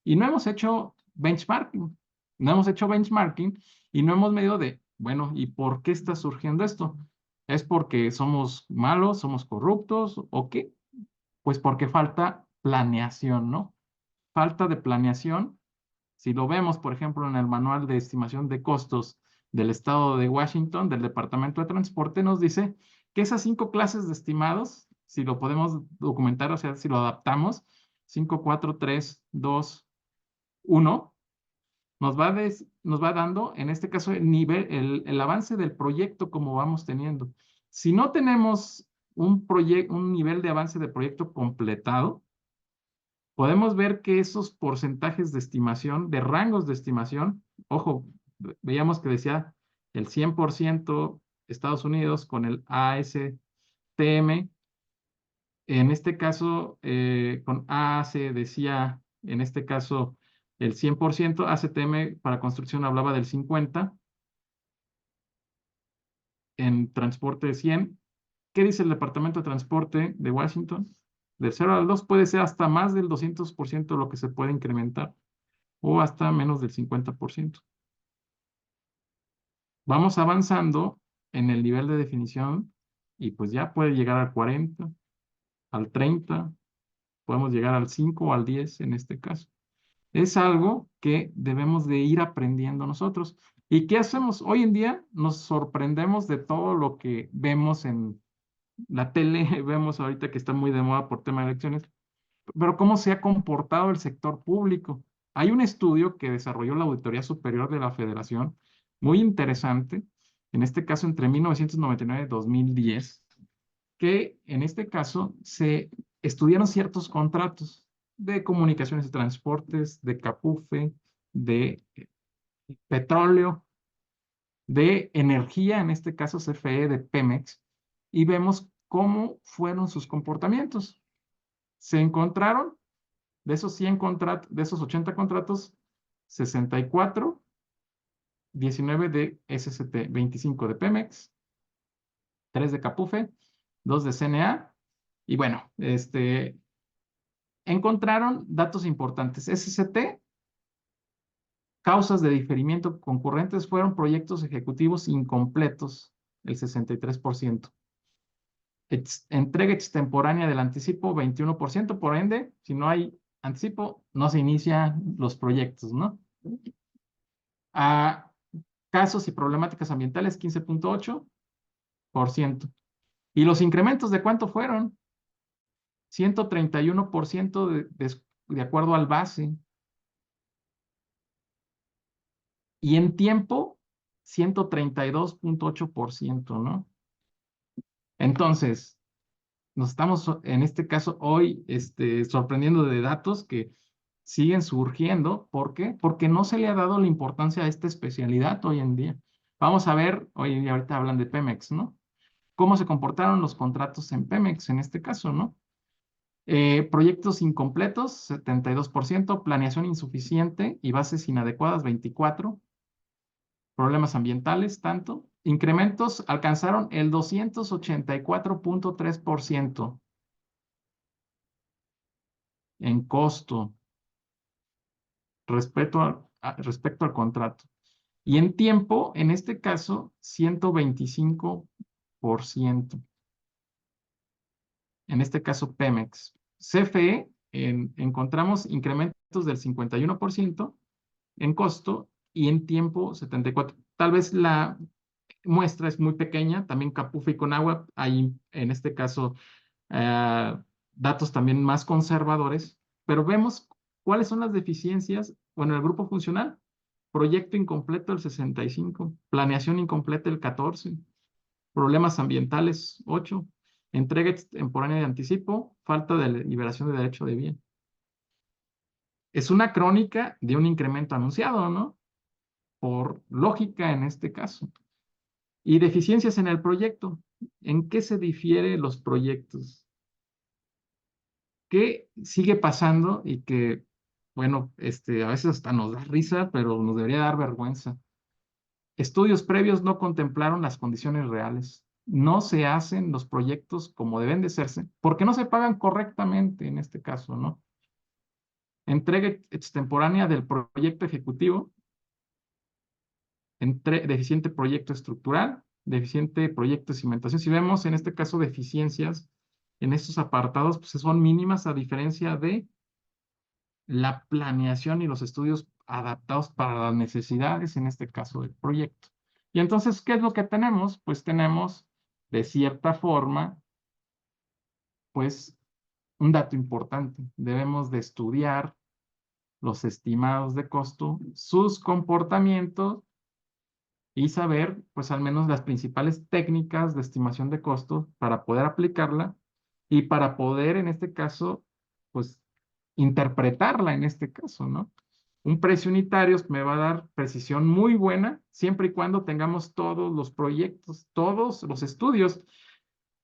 Y no hemos hecho benchmarking, no hemos hecho benchmarking y no hemos medido de, bueno, ¿y por qué está surgiendo esto? ¿Es porque somos malos, somos corruptos o qué? Pues porque falta planeación, ¿no? falta de planeación. Si lo vemos, por ejemplo, en el manual de estimación de costos del estado de Washington, del Departamento de Transporte, nos dice que esas 5 clases de estimados, si lo podemos documentar, o sea, si lo adaptamos, 5, 4, 3, 2, 1, nos va dando, en este caso, el nivel, el avance del proyecto como vamos teniendo. Si no tenemos un nivel de avance de proyecto completado, podemos ver que esos porcentajes de estimación, de rangos de estimación, ojo, veíamos que decía el 100% Estados Unidos con el ASTM, en este caso con AAC decía, en este caso el 100%, ACTM para construcción hablaba del 50%, en transporte de 100. ¿Qué dice el Departamento de Transporte de Washington? Del 0 al 2 puede ser hasta más del 200% lo que se puede incrementar, o hasta menos del 50%. Vamos avanzando en el nivel de definición y pues ya puede llegar al 40, al 30, podemos llegar al 5 o al 10 en este caso. Es algo que debemos de ir aprendiendo nosotros. ¿Y qué hacemos? Hoy en día nos sorprendemos de todo lo que vemos en la tele, vemos ahorita que está muy de moda por tema de elecciones, pero ¿cómo se ha comportado el sector público? Hay un estudio que desarrolló la Auditoría Superior de la Federación, muy interesante, en este caso entre 1999 y 2010, que en este caso se estudiaron ciertos contratos de comunicaciones y transportes, de Capufe, de petróleo, de energía, en este caso CFE, de Pemex, y vemos cómo fueron sus comportamientos. Se encontraron de esos 100 contratos, de esos 80 contratos, 64, 19 de SCT, 25 de Pemex, 3 de Capufe, 2 de CNA. Y bueno, encontraron datos importantes. SCT, causas de diferimiento concurrentes fueron proyectos ejecutivos incompletos, el 63%. Entrega extemporánea del anticipo, 21%. Por ende, si no hay anticipo, no se inician los proyectos, ¿no? A casos y problemáticas ambientales, 15.8%. ¿Y los incrementos de cuánto fueron? 131% de acuerdo al base. Y en tiempo, 132.8%, ¿no? Entonces, nos estamos en este caso hoy sorprendiendo de datos que siguen surgiendo. ¿Por qué? Porque no se le ha dado la importancia a esta especialidad hoy en día. Vamos a ver, hoy ahorita hablan de Pemex, ¿no? ¿Cómo se comportaron los contratos en Pemex en este caso, ¿no? Proyectos incompletos, 72%, planeación insuficiente y bases inadecuadas, 24%, problemas ambientales, tanto. Incrementos alcanzaron el 284.3% en costo respecto al contrato. Y en tiempo, en este caso, 125%. En este caso, Pemex. CFE, encontramos incrementos del 51% en costo y en tiempo 74%. Tal vez la muestra es muy pequeña, también Capufe y Conagua, hay en este caso datos también más conservadores, pero vemos cuáles son las deficiencias. Bueno, el grupo funcional, proyecto incompleto el 65%, planeación incompleta el 14%, problemas ambientales 8%, entrega extemporánea de anticipo, falta de liberación de derecho de bien. Es una crónica de un incremento anunciado, ¿no? Por lógica en este caso. Y deficiencias en el proyecto. ¿En qué se difieren los proyectos? ¿Qué sigue pasando y que, bueno, a veces hasta nos da risa, pero nos debería dar vergüenza? Estudios previos no contemplaron las condiciones reales. No se hacen los proyectos como deben de hacerse, porque no se pagan correctamente en este caso, ¿no? Entrega extemporánea del proyecto ejecutivo, deficiente proyecto estructural, deficiente proyecto de cimentación. Si vemos en este caso deficiencias en estos apartados, pues son mínimas a diferencia de la planeación y los estudios adaptados para las necesidades, en este caso del proyecto. Y entonces, ¿qué es lo que tenemos? Pues tenemos, de cierta forma, pues un dato importante. Debemos de estudiar los estimados de costo, sus comportamientos y saber, pues al menos las principales técnicas de estimación de costos para poder aplicarla y para poder, en este caso, pues interpretarla en este caso, ¿no? Un precio unitario me va a dar precisión muy buena siempre y cuando tengamos todos los proyectos, todos los estudios.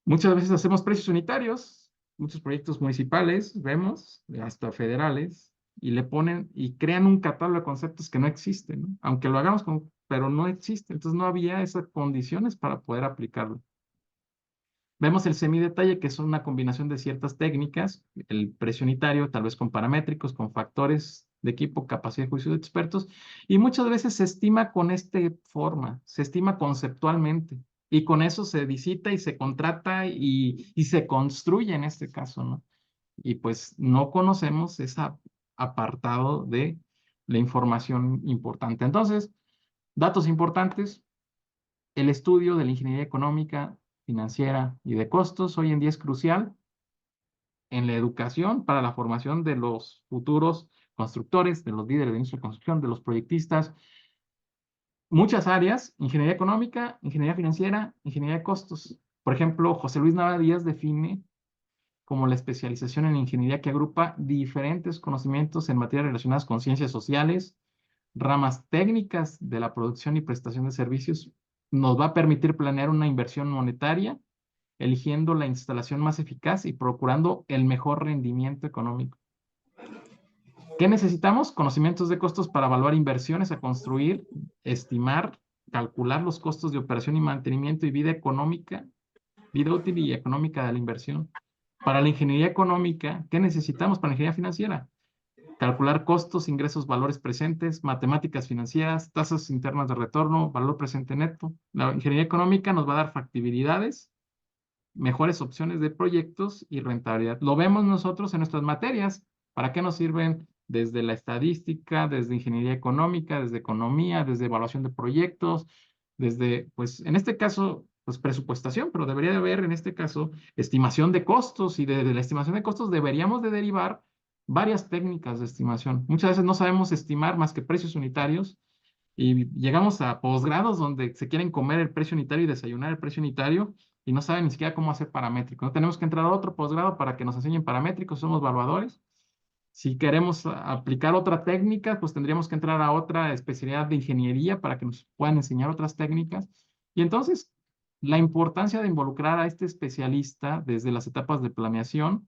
Muchas veces hacemos precios unitarios, muchos proyectos municipales, vemos, hasta federales, y le ponen y crean un catálogo de conceptos que no existen, ¿no? Aunque lo hagamos con, pero no existe. Entonces no había esas condiciones para poder aplicarlo. Vemos el semidetalle, que es una combinación de ciertas técnicas, el precio unitario, tal vez con paramétricos, con factores de equipo, capacidad de juicio de expertos, y muchas veces se estima con esta forma, se estima conceptualmente, y con eso se visita y se contrata y se construye en este caso, ¿no? Y pues no conocemos ese apartado de la información importante. Entonces, datos importantes, el estudio de la ingeniería económica, financiera y de costos hoy en día es crucial en la educación para la formación de los futuros constructores, de los líderes de industria de construcción, de los proyectistas. Muchas áreas, ingeniería económica, ingeniería financiera, ingeniería de costos. Por ejemplo, José Luis Nava Díaz define como la especialización en ingeniería que agrupa diferentes conocimientos en materias relacionadas con ciencias sociales, ramas técnicas de la producción y prestación de servicios. Nos va a permitir planear una inversión monetaria, eligiendo la instalación más eficaz y procurando el mejor rendimiento económico. ¿Qué necesitamos? Conocimientos de costos para evaluar inversiones a construir, estimar, calcular los costos de operación y mantenimiento y vida económica, vida útil y económica de la inversión. Para la ingeniería económica, ¿qué necesitamos para la ingeniería financiera? Calcular costos, ingresos, valores presentes, matemáticas financieras, tasas internas de retorno, valor presente neto. La ingeniería económica nos va a dar factibilidades, mejores opciones de proyectos y rentabilidad. Lo vemos nosotros en nuestras materias. ¿Para qué nos sirven? Desde la estadística, desde ingeniería económica, desde economía, desde evaluación de proyectos, desde, pues, en este caso, pues, presupuestación, pero debería de haber, en este caso, estimación de costos y de la estimación de costos deberíamos de derivar varias técnicas de estimación. Muchas veces no sabemos estimar más que precios unitarios y llegamos a posgrados donde se quieren comer el precio unitario y desayunar el precio unitario y no saben ni siquiera cómo hacer paramétrico. No tenemos que entrar a otro posgrado para que nos enseñen paramétricos, somos evaluadores. Si queremos aplicar otra técnica, pues tendríamos que entrar a otra especialidad de ingeniería para que nos puedan enseñar otras técnicas. Y entonces, la importancia de involucrar a este especialista desde las etapas de planeación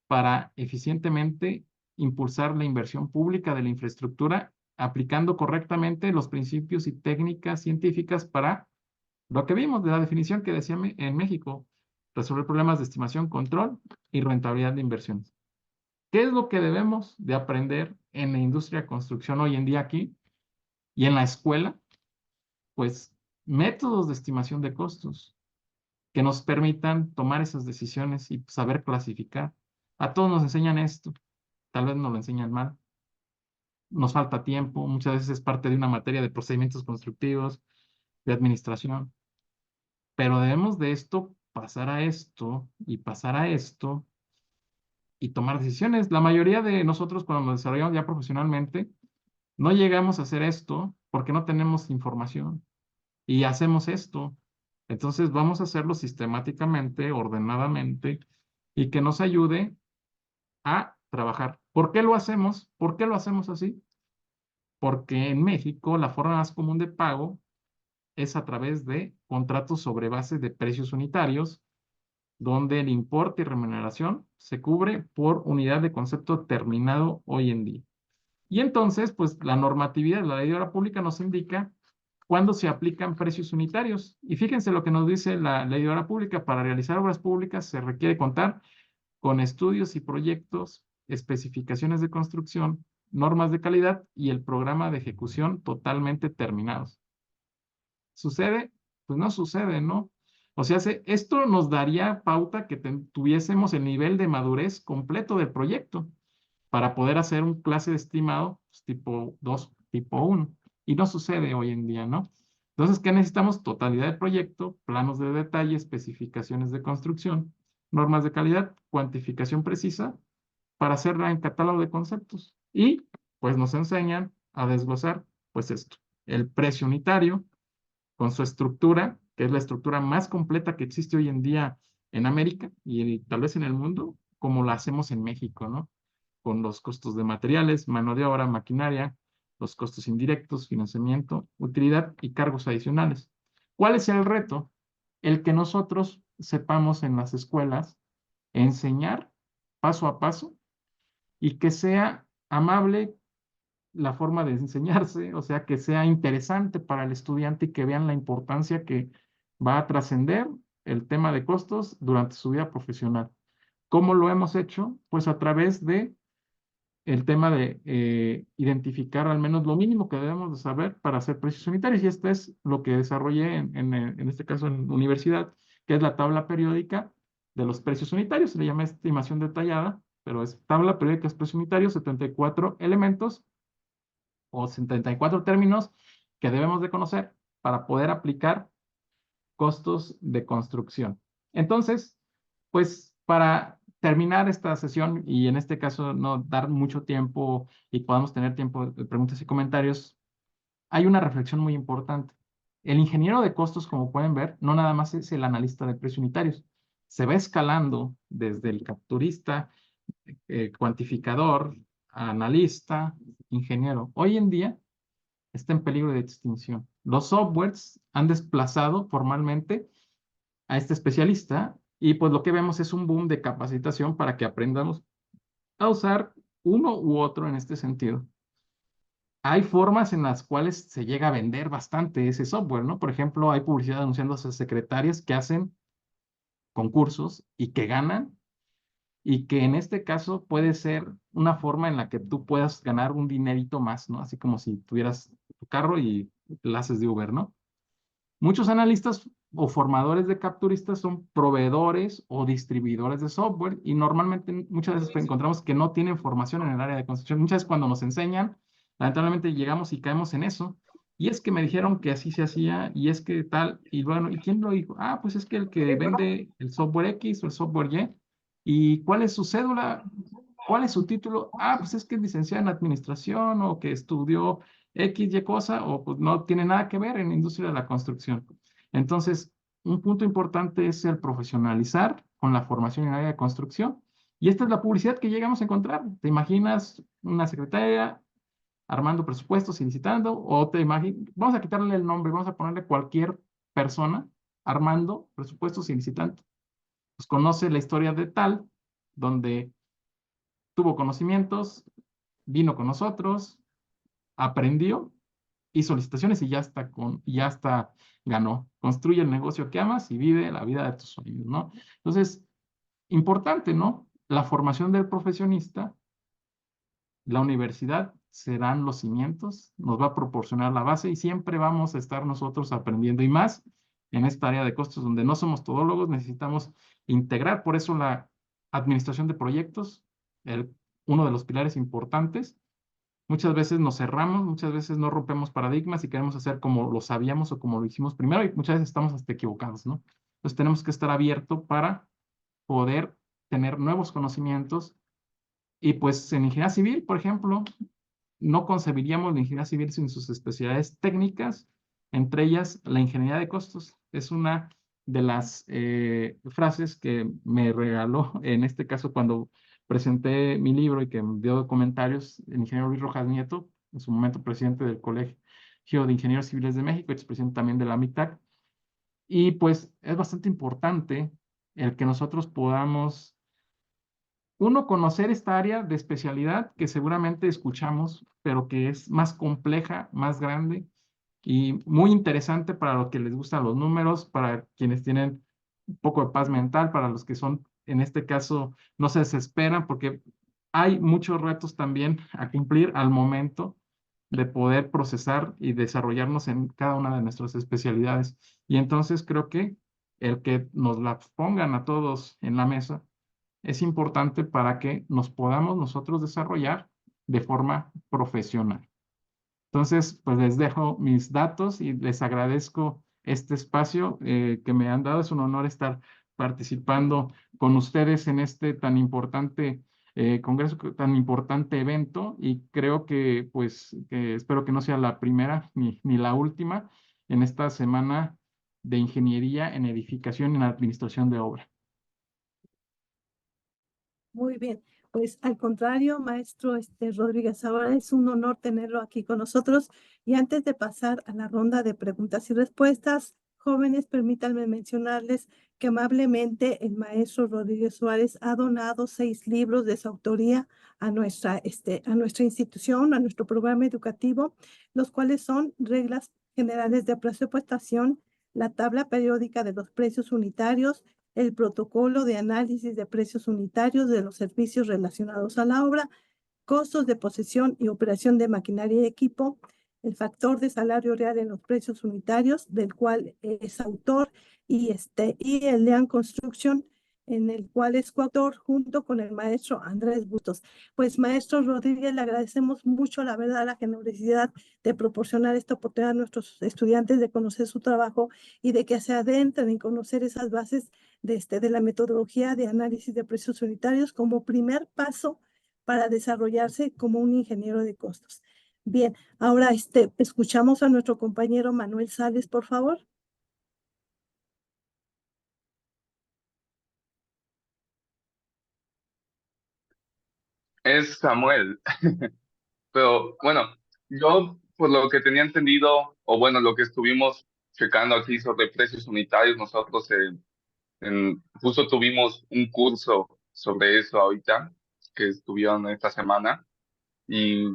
para eficientemente impulsar la inversión pública de la infraestructura, aplicando correctamente los principios y técnicas científicas para lo que vimos de la definición que decía en México, resolver problemas de estimación, control y rentabilidad de inversiones. ¿Qué es lo que debemos de aprender en la industria de construcción hoy en día aquí y en la escuela? Pues métodos de estimación de costos que nos permitan tomar esas decisiones y saber clasificar. A todos nos enseñan esto, tal vez nos lo enseñan mal. Nos falta tiempo, muchas veces es parte de una materia de procedimientos constructivos, de administración, pero debemos de esto pasar a esto y pasar a esto y tomar decisiones. La mayoría de nosotros cuando nos desarrollamos ya profesionalmente, no llegamos a hacer esto porque no tenemos información y hacemos esto. Entonces vamos a hacerlo sistemáticamente, ordenadamente y que nos ayude a trabajar. ¿Por qué lo hacemos? ¿Por qué lo hacemos así? Porque en México la forma más común de pago es a través de contratos sobre base de precios unitarios, donde el importe y remuneración se cubre por unidad de concepto terminado hoy en día. Y entonces, pues la normatividad de la ley de obra pública nos indica cuándo se aplican precios unitarios. Y fíjense lo que nos dice la ley de obra pública: para realizar obras públicas se requiere contar con estudios y proyectos, especificaciones de construcción, normas de calidad y el programa de ejecución totalmente terminados. ¿Sucede? Pues no sucede, ¿no? O sea, esto nos daría pauta que tuviésemos el nivel de madurez completo del proyecto para poder hacer un clase de estimado pues, tipo 2, tipo 1. Y no sucede hoy en día, ¿no? Entonces, ¿qué necesitamos? Totalidad del proyecto, planos de detalle, especificaciones de construcción, normas de calidad, cuantificación precisa para hacerla en catálogo de conceptos. Y pues nos enseñan a desglosar pues esto, el precio unitario con su estructura, que es la estructura más completa que existe hoy en día en América y tal vez en el mundo, como la hacemos en México, ¿no? Con los costos de materiales, mano de obra, maquinaria, los costos indirectos, financiamiento, utilidad y cargos adicionales. ¿Cuál es el reto? El que nosotros sepamos en las escuelas enseñar paso a paso y que sea amable la forma de enseñarse, o sea, que sea interesante para el estudiante y que vean la importancia que va a trascender el tema de costos durante su vida profesional. ¿Cómo lo hemos hecho? Pues a través de el tema de identificar al menos lo mínimo que debemos de saber para hacer precios unitarios. Y esto es lo que desarrollé en este caso en universidad, que es la tabla periódica de los precios unitarios. Se le llama estimación detallada, pero es tabla periódica de precios unitarios, 74 elementos o 74 términos que debemos de conocer para poder aplicar costos de construcción. Entonces, pues para terminar esta sesión y en este caso no dar mucho tiempo y podamos tener tiempo de preguntas y comentarios, hay una reflexión muy importante. El ingeniero de costos, como pueden ver, no nada más es el analista de precios unitarios. Se va escalando desde el capturista, cuantificador, analista, ingeniero. Hoy en día está en peligro de extinción. Los softwares han desplazado formalmente a este especialista y pues lo que vemos es un boom de capacitación para que aprendamos a usar uno u otro en este sentido. Hay formas en las cuales se llega a vender bastante ese software, ¿no? Por ejemplo, hay publicidad anunciando a secretarias que hacen concursos y que ganan y que en este caso puede ser una forma en la que tú puedas ganar un dinerito más, ¿no? Así como si tuvieras tu carro y la haces de Uber, ¿no? Muchos analistas o formadores de capturistas son proveedores o distribuidores de software y normalmente muchas veces encontramos que no tienen formación en el área de construcción. Muchas veces cuando nos enseñan, lamentablemente llegamos y caemos en eso. Y es que me dijeron que así se hacía y es que tal, y bueno, ¿y quién lo dijo? Ah, pues es que el que vende el software X o el software Y. ¿Y cuál es su cédula? ¿Cuál es su título? Ah, pues es que es licenciado en administración o que estudió X, Y cosa, o pues no tiene nada que ver en la industria de la construcción. Entonces, un punto importante es el profesionalizar con la formación en área de construcción. Y esta es la publicidad que llegamos a encontrar. ¿Te imaginas una secretaria armando presupuestos y licitando? O te imaginas, vamos a quitarle el nombre, vamos a ponerle cualquier persona armando presupuestos y licitando. Pues conoce la historia de tal, donde tuvo conocimientos, vino con nosotros, aprendió, hizo licitaciones y ya está, ganó. Construye el negocio que amas y vive la vida de tus sueños, ¿no? Entonces, importante, ¿no? La formación del profesionista, la universidad serán los cimientos, nos va a proporcionar la base y siempre vamos a estar nosotros aprendiendo y más en esta área de costos donde no somos todólogos, necesitamos integrar, por eso la administración de proyectos, uno de los pilares importantes. Muchas veces nos cerramos, muchas veces no rompemos paradigmas y queremos hacer como lo sabíamos o como lo hicimos primero y muchas veces estamos hasta equivocados, ¿no? Entonces tenemos que estar abiertos para poder tener nuevos conocimientos y pues en ingeniería civil, por ejemplo, no concebiríamos la ingeniería civil sin sus especialidades técnicas, entre ellas la ingeniería de costos. Es una de las frases que me regaló, en este caso, cuando presenté mi libro y que me dio comentarios el ingeniero Luis Rojas Nieto, en su momento presidente del Colegio de Ingenieros Civiles de México, expresidente también de la MITAC. Y pues es bastante importante el que nosotros podamos uno, conocer esta área de especialidad que seguramente escuchamos, pero que es más compleja, más grande y muy interesante para los que les gustan los números, para quienes tienen un poco de paz mental, para los que son, en este caso, no se desesperan, porque hay muchos retos también a cumplir al momento de poder procesar y desarrollarnos en cada una de nuestras especialidades. Y entonces creo que el que nos las pongan a todos en la mesa es importante para que nos podamos nosotros desarrollar de forma profesional. Entonces, pues les dejo mis datos y les agradezco este espacio que me han dado. Es un honor estar participando con ustedes en este tan importante congreso, tan importante evento, y creo que, pues, espero que no sea la primera ni la última en esta semana de Ingeniería en Edificación y en Administración de Obra. Muy bien, pues al contrario, maestro Rodríguez, ahora es un honor tenerlo aquí con nosotros. Y antes de pasar a la ronda de preguntas y respuestas, jóvenes, permítanme mencionarles que amablemente el maestro Rodríguez Suárez ha donado 6 libros de su autoría a nuestra institución, a nuestro programa educativo, los cuales son Reglas Generales de Presupuestación, la tabla periódica de los precios unitarios, el protocolo de análisis de precios unitarios de los servicios relacionados a la obra, costos de posesión y operación de maquinaria y equipo, el factor de salario real en los precios unitarios, del cual es autor, y el Lean Construction, en el cual es coautor junto con el maestro Andrés Bustos. Pues, maestro Rodríguez, le agradecemos mucho, la verdad, la generosidad de proporcionar esta oportunidad a nuestros estudiantes de conocer su trabajo y de que se adentren en conocer esas bases de la metodología de análisis de precios unitarios como primer paso para desarrollarse como un ingeniero de costos. Bien, ahora escuchamos a nuestro compañero Manuel Sales, por favor. Es Samuel. Pero bueno, yo por lo que tenía entendido, o bueno, lo que estuvimos checando aquí sobre precios unitarios, nosotros justo tuvimos un curso sobre eso ahorita, que estuvieron esta semana, y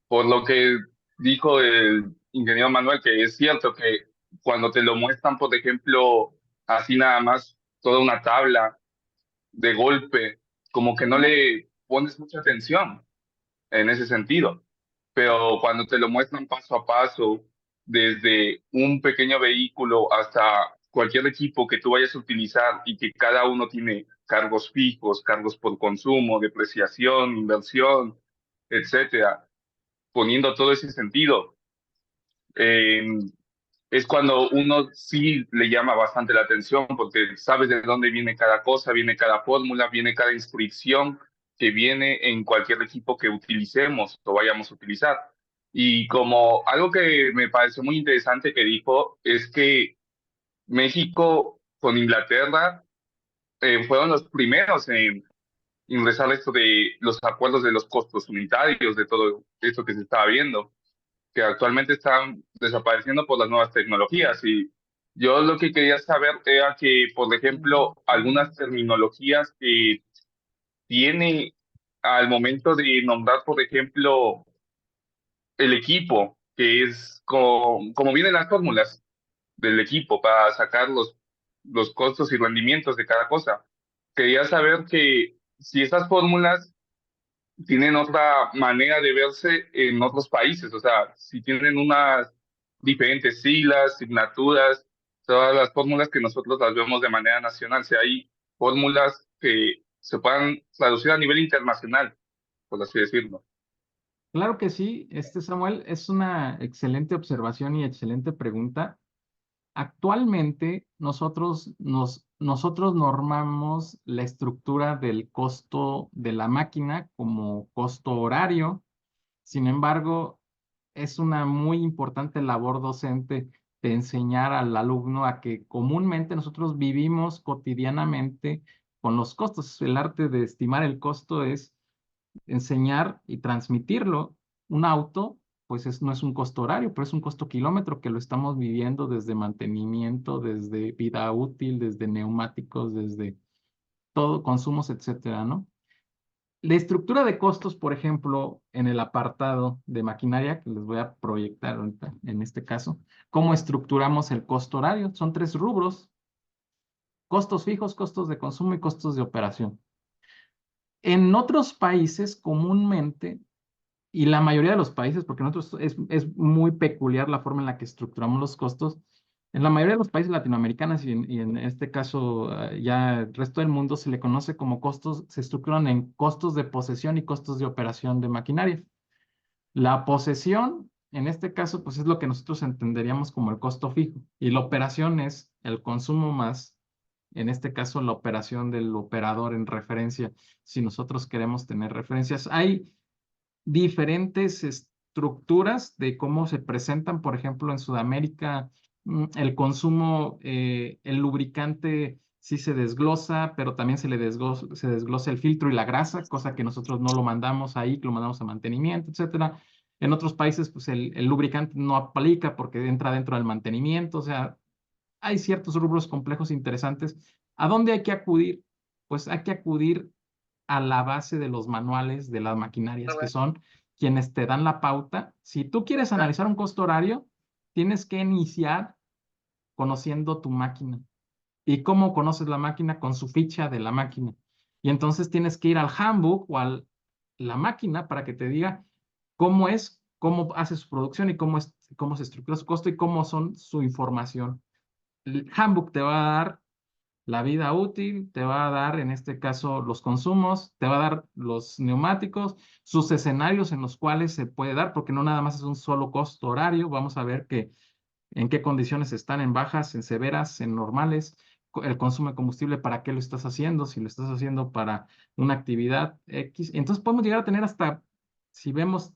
por lo que dijo el ingeniero Manuel, que es cierto que cuando te lo muestran, por ejemplo, así nada más, toda una tabla de golpe, como que no le pones mucha atención en ese sentido. Pero cuando te lo muestran paso a paso, desde un pequeño vehículo hasta cualquier equipo que tú vayas a utilizar y que cada uno tiene cargos fijos, cargos por consumo, depreciación, inversión, etcétera, poniendo todo ese sentido, eh, es cuando uno sí le llama bastante la atención porque sabes de dónde viene cada cosa, viene cada fórmula, viene cada inscripción que viene en cualquier equipo que utilicemos o vayamos a utilizar. Y como algo que me pareció muy interesante que dijo es que México con Inglaterra fueron los primeros en ingresar esto de los acuerdos de los costos unitarios, de todo esto que se estaba viendo, que actualmente están desapareciendo por las nuevas tecnologías. Y yo lo que quería saber era que, por ejemplo, algunas terminologías que tiene al momento de nombrar, por ejemplo, el equipo, que es como vienen las fórmulas del equipo para sacar los costos y rendimientos de cada cosa. Quería saber que si esas fórmulas tienen otra manera de verse en otros países, o sea, si tienen unas diferentes siglas, signaturas, todas las fórmulas que nosotros las vemos de manera nacional, si hay fórmulas que se puedan traducir a nivel internacional, por así decirlo. Claro que sí, Samuel, es una excelente observación y excelente pregunta. Actualmente nosotros normamos la estructura del costo de la máquina como costo horario. Sin embargo, es una muy importante labor docente de enseñar al alumno a que comúnmente nosotros vivimos cotidianamente con los costos. El arte de estimar el costo es enseñar y transmitirlo. Un auto, pues no es un costo horario, pero es un costo kilómetro que lo estamos viviendo desde mantenimiento, desde vida útil, desde neumáticos, desde todo, consumos, etcétera, ¿no? La estructura de costos, por ejemplo, en el apartado de maquinaria, que les voy a proyectar ahorita, en este caso, ¿cómo estructuramos el costo horario? Son 3 rubros: costos fijos, costos de consumo y costos de operación. En otros países, comúnmente, y la mayoría de los países, porque nosotros es muy peculiar la forma en la que estructuramos los costos, En la mayoría de los países latinoamericanos y en este caso ya el resto del mundo se le conoce como costos, se estructuran en costos de posesión y costos de operación de maquinaria. La posesión, en este caso, pues es lo que nosotros entenderíamos como el costo fijo y la operación es el consumo más, en este caso, la operación del operador en referencia, si nosotros queremos tener referencias. Hay diferentes estructuras de cómo se presentan, por ejemplo, en Sudamérica, el consumo, el lubricante sí se desglosa, pero también se desglosa el filtro y la grasa, cosa que nosotros no lo mandamos ahí, que lo mandamos a mantenimiento, etcétera. En otros países, pues el lubricante no aplica porque entra dentro del mantenimiento, o sea, hay ciertos rubros complejos interesantes. ¿A dónde hay que acudir? Pues hay que acudir a la base de los manuales de las maquinarias, que son quienes te dan la pauta. Si tú quieres analizar un costo horario, tienes que iniciar conociendo tu máquina. ¿Y cómo conoces la máquina? Con su ficha de la máquina. Y entonces tienes que ir al handbook o a la máquina para que te diga cómo es, cómo hace su producción y cómo se estructura su costo y cómo son su información. El handbook te va a dar la vida útil, te va a dar en este caso los consumos, te va a dar los neumáticos, sus escenarios en los cuales se puede dar, porque no nada más es un solo costo horario, vamos a ver que en qué condiciones están, en bajas, en severas, en normales, el consumo de combustible, para qué lo estás haciendo, si lo estás haciendo para una actividad X. Entonces podemos llegar a tener hasta, si vemos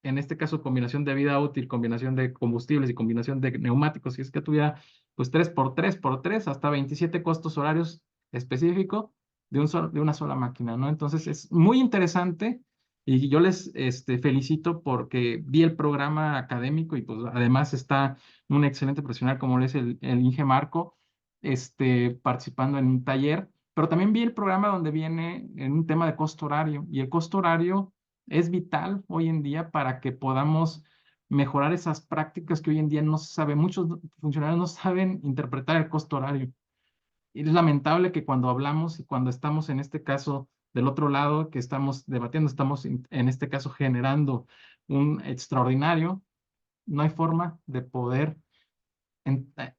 en este caso, combinación de vida útil, combinación de combustibles y combinación de neumáticos, si es que tuviera pues 3 por 3 hasta 27 costos horarios específicos de una sola máquina, ¿no? Entonces es muy interesante y yo les felicito porque vi el programa académico y pues además está un excelente profesional como es el Inge Marco, participando en un taller, pero también vi el programa donde viene en un tema de costo horario y el costo horario es vital hoy en día para que podamos mejorar esas prácticas que hoy en día no se sabe. Muchos funcionarios no saben interpretar el costo horario. Y es lamentable que cuando hablamos y cuando estamos en este caso del otro lado, que estamos debatiendo, estamos en este caso generando un extraordinario, no hay forma de poder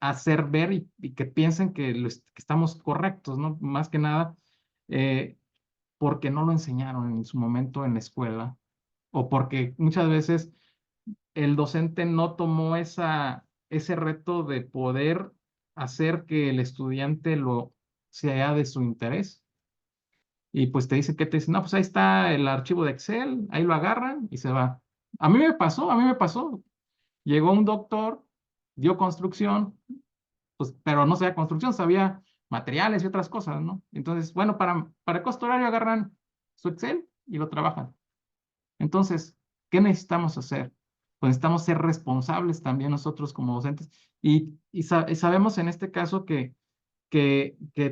hacer ver y que piensen que estamos correctos, ¿no? Más que nada, porque no lo enseñaron en su momento en la escuela o porque muchas veces el docente no tomó ese reto de poder hacer que el estudiante lo sea de su interés. Y pues te dice, ¿qué te dice? No, pues ahí está el archivo de Excel, ahí lo agarran y se va. A mí me pasó. Llegó un doctor, dio construcción, pues, pero no sabía construcción, sabía materiales y otras cosas, ¿no? Entonces, bueno, para costo horario agarran su Excel y lo trabajan. Entonces, ¿qué necesitamos hacer? Pues necesitamos ser responsables también nosotros como docentes y sabemos en este caso que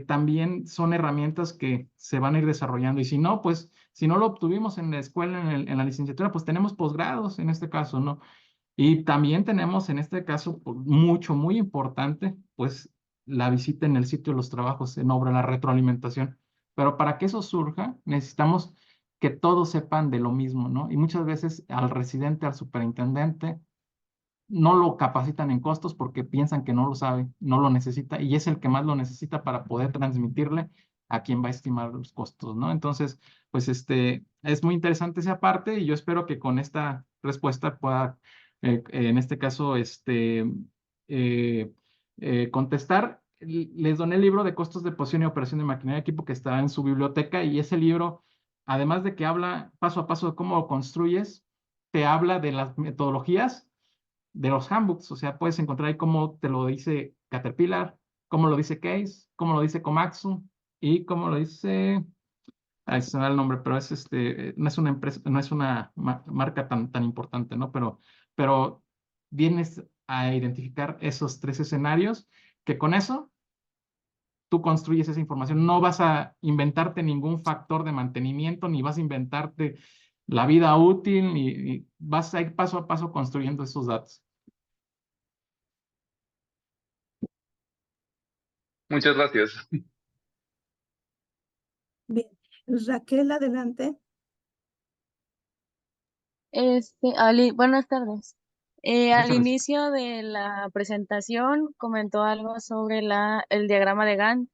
también son herramientas que se van a ir desarrollando y si no, pues si no lo obtuvimos en la escuela, en la licenciatura, pues tenemos posgrados en este caso, ¿no? Y también tenemos en este caso muy importante, pues la visita en el sitio de los trabajos en obra, la retroalimentación. Pero para que eso surja, necesitamos que todos sepan de lo mismo, ¿no? Y muchas veces al residente, al superintendente, no lo capacitan en costos porque piensan que no lo sabe, no lo necesita y es el que más lo necesita para poder transmitirle a quien va a estimar los costos, ¿no? Entonces, pues es muy interesante esa parte y yo espero que con esta respuesta pueda, en este caso, eh, contestar. Les doné el libro de costos de posición y operación de maquinaria de equipo que está en su biblioteca y ese libro, además de que habla paso a paso de cómo lo construyes, te habla de las metodologías de los handbooks, o sea, puedes encontrar ahí cómo te lo dice Caterpillar, cómo lo dice Case, cómo lo dice Komatsu y cómo lo dice, ahí se me da el nombre, pero es no es una empresa, no es una marca tan importante, ¿no? Pero vienes a identificar esos 3 escenarios que con eso tú construyes esa información. No vas a inventarte ningún factor de mantenimiento, ni vas a inventarte la vida útil, ni vas a ir paso a paso construyendo esos datos. Muchas gracias. Bien. Raquel, adelante. Ali, buenas tardes. Al Muchas gracias. inicio de la presentación comentó algo sobre el diagrama de Gantt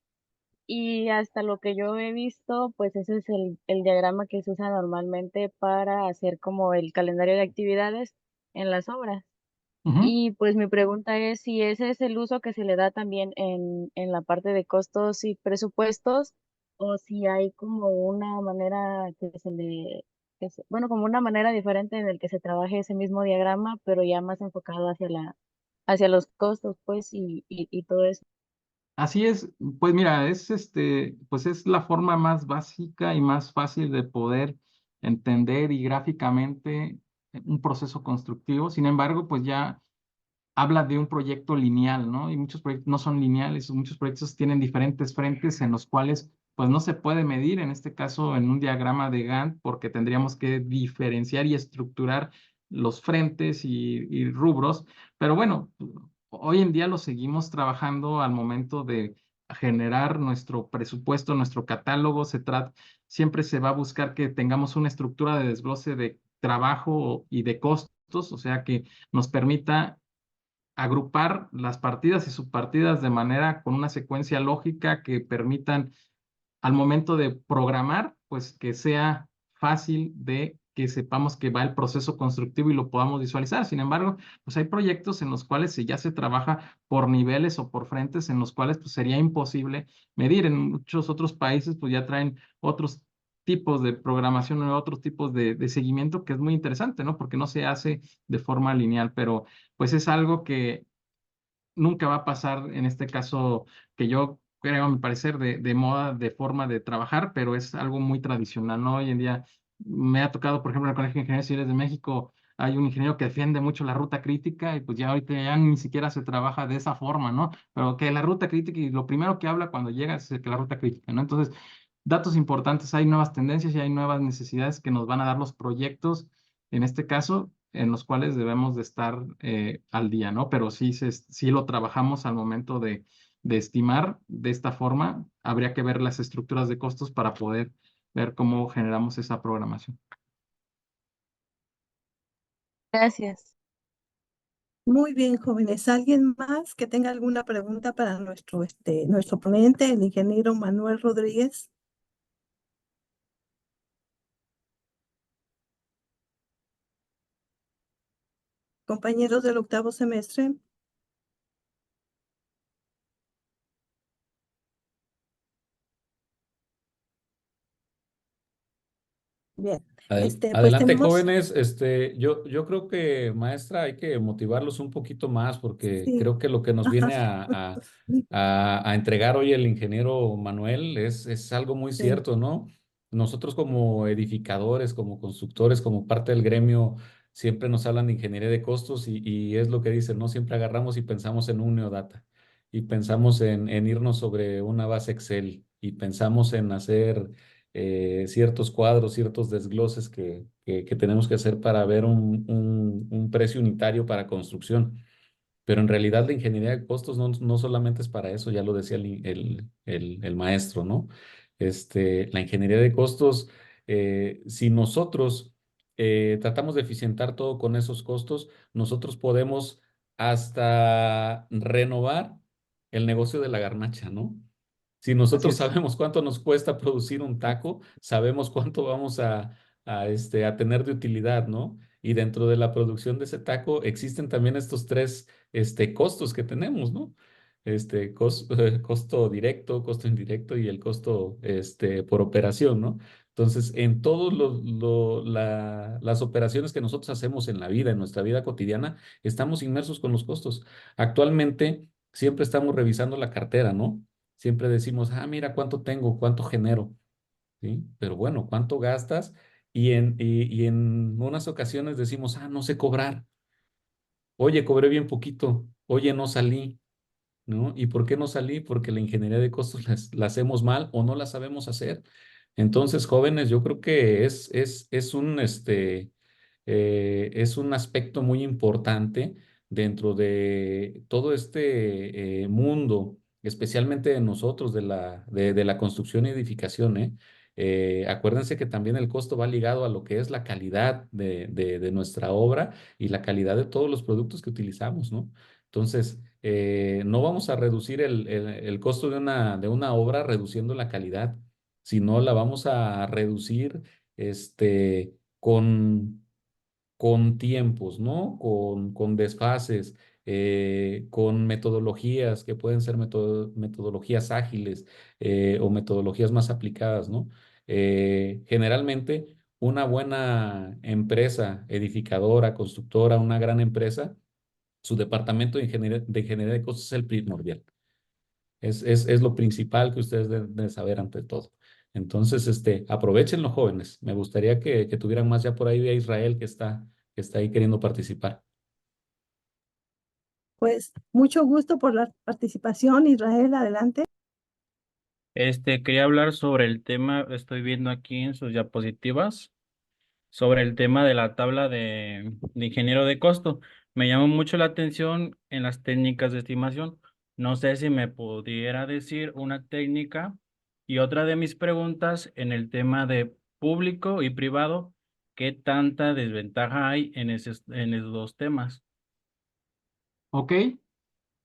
y hasta lo que yo he visto, pues ese es el diagrama que se usa normalmente para hacer como el calendario de actividades en las obras. Ujú. Y pues mi pregunta es si ese es el uso que se le da también en la parte de costos y presupuestos, o si hay como una manera bueno, como una manera diferente en el que se trabaje ese mismo diagrama, pero ya más enfocado hacia los costos, pues, y todo eso. Así es, pues mira, pues es la forma más básica y más fácil de poder entender y gráficamente un proceso constructivo. Sin embargo, pues ya habla de un proyecto lineal, ¿no? Y muchos proyectos no son lineales, muchos proyectos tienen diferentes frentes en los cuales pues no se puede medir, en este caso en un diagrama de Gantt, porque tendríamos que diferenciar y estructurar los frentes y rubros, pero bueno, hoy en día lo seguimos trabajando al momento de generar nuestro presupuesto, nuestro catálogo, siempre se va a buscar que tengamos una estructura de desglose de trabajo y de costos, o sea que nos permita agrupar las partidas y subpartidas de manera con una secuencia lógica que permitan al momento de programar, pues que sea fácil de que sepamos que va el proceso constructivo y lo podamos visualizar. Sin embargo, pues hay proyectos en los cuales ya se trabaja por niveles o por frentes en los cuales pues sería imposible medir. En muchos otros países pues ya traen otros tipos de programación o otros tipos de seguimiento que es muy interesante, ¿no? Porque no se hace de forma lineal, pero pues es algo que nunca va a pasar en este caso que yo creo, a mi parecer, de moda, de forma de trabajar, pero es algo muy tradicional, ¿no? Hoy en día me ha tocado, por ejemplo, en el Colegio de Ingenieros Civiles de México, hay un ingeniero que defiende mucho la ruta crítica y pues ya ahorita ya ni siquiera se trabaja de esa forma, ¿no? Pero que la ruta crítica y lo primero que habla cuando llega es que la ruta crítica, ¿no? Entonces, datos importantes, hay nuevas tendencias y hay nuevas necesidades que nos van a dar los proyectos, en este caso, en los cuales debemos de estar al día, ¿no? Pero sí lo trabajamos al momento de estimar de esta forma. Habría que ver las estructuras de costos para poder ver cómo generamos esa programación. Gracias. Muy bien, jóvenes. ¿Alguien más que tenga alguna pregunta para nuestro ponente, el ingeniero Manuel Rodríguez? Compañeros del octavo semestre. Bien, pues Adelante, tenemos, jóvenes. Yo creo que, maestra, hay que motivarlos un poquito más porque sí, creo que lo que nos ajá, viene a entregar hoy el ingeniero Manuel es algo muy sí, cierto, ¿no? Nosotros como edificadores, como constructores, como parte del gremio, siempre nos hablan de ingeniería de costos y es lo que dicen, ¿no? Siempre agarramos y pensamos en un Neodata y pensamos en irnos sobre una base Excel y pensamos en hacer ciertos cuadros, ciertos desgloses que tenemos que hacer para ver un precio unitario para construcción. Pero en realidad la ingeniería de costos no solamente es para eso, ya lo decía el maestro, ¿no? La ingeniería de costos, si nosotros tratamos de eficientar todo con esos costos, nosotros podemos hasta renovar el negocio de la garnacha, ¿no? Si Así nosotros es. sabemos cuánto nos cuesta producir un taco, sabemos cuánto vamos a tener de utilidad, ¿no? Y dentro de la producción de ese taco existen también estos tres costos que tenemos, ¿no? Costo directo, costo indirecto y el costo por operación, ¿no? Entonces, en todas las operaciones que nosotros hacemos en la vida, en nuestra vida cotidiana, estamos inmersos con los costos. Actualmente, siempre estamos revisando la cartera, ¿no? Siempre decimos, ah, mira cuánto tengo, cuánto genero, ¿sí? Pero bueno, ¿cuánto gastas? Y en unas ocasiones decimos, ah, no sé cobrar. Oye, cobré bien poquito. Oye, no salí, ¿no? ¿Y por qué no salí? Porque la ingeniería de costos la hacemos mal o no la sabemos hacer. Entonces, jóvenes, yo creo que es un aspecto muy importante dentro de todo este mundo, especialmente de nosotros, de la construcción y edificación, ¿eh? Acuérdense que también el costo va ligado a lo que es la calidad de nuestra obra y la calidad de todos los productos que utilizamos, ¿no? Entonces, no vamos a reducir el costo de una obra reduciendo la calidad, sino la vamos a reducir con tiempos, ¿no? Con desfases, con metodologías que pueden ser metodologías ágiles o metodologías más aplicadas, ¿no? Generalmente, una buena empresa edificadora, constructora, una gran empresa, su departamento de ingeniería de costos es el primordial. Es lo principal que ustedes deben de saber ante todo. Entonces, aprovechenlo, jóvenes. Me gustaría que tuvieran más ya por ahí a Israel que está ahí queriendo participar. Pues mucho gusto por la participación, Israel, adelante. Quería hablar sobre el tema, estoy viendo aquí en sus diapositivas, sobre el tema de la tabla de ingeniero de costo. Me llamó mucho la atención en las técnicas de estimación. No sé si me pudiera decir una técnica y otra de mis preguntas en el tema de público y privado, ¿qué tanta desventaja hay en esos dos temas? Ok,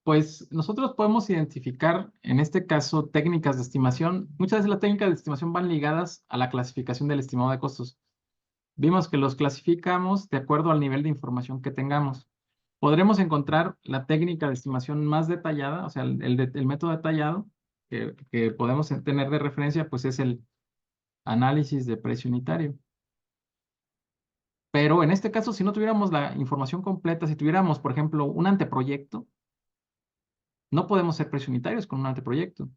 pues nosotros podemos identificar, en este caso, técnicas de estimación. Muchas veces las técnicas de estimación van ligadas a la clasificación del estimado de costos. Vimos que los clasificamos de acuerdo al nivel de información que tengamos. Podremos encontrar la técnica de estimación más detallada, o sea, el método detallado que podemos tener de referencia, pues es el análisis de precio unitario. Pero en este caso, si no tuviéramos la información completa, si tuviéramos, por ejemplo, un anteproyecto, no podemos ser precio unitarios con un anteproyecto.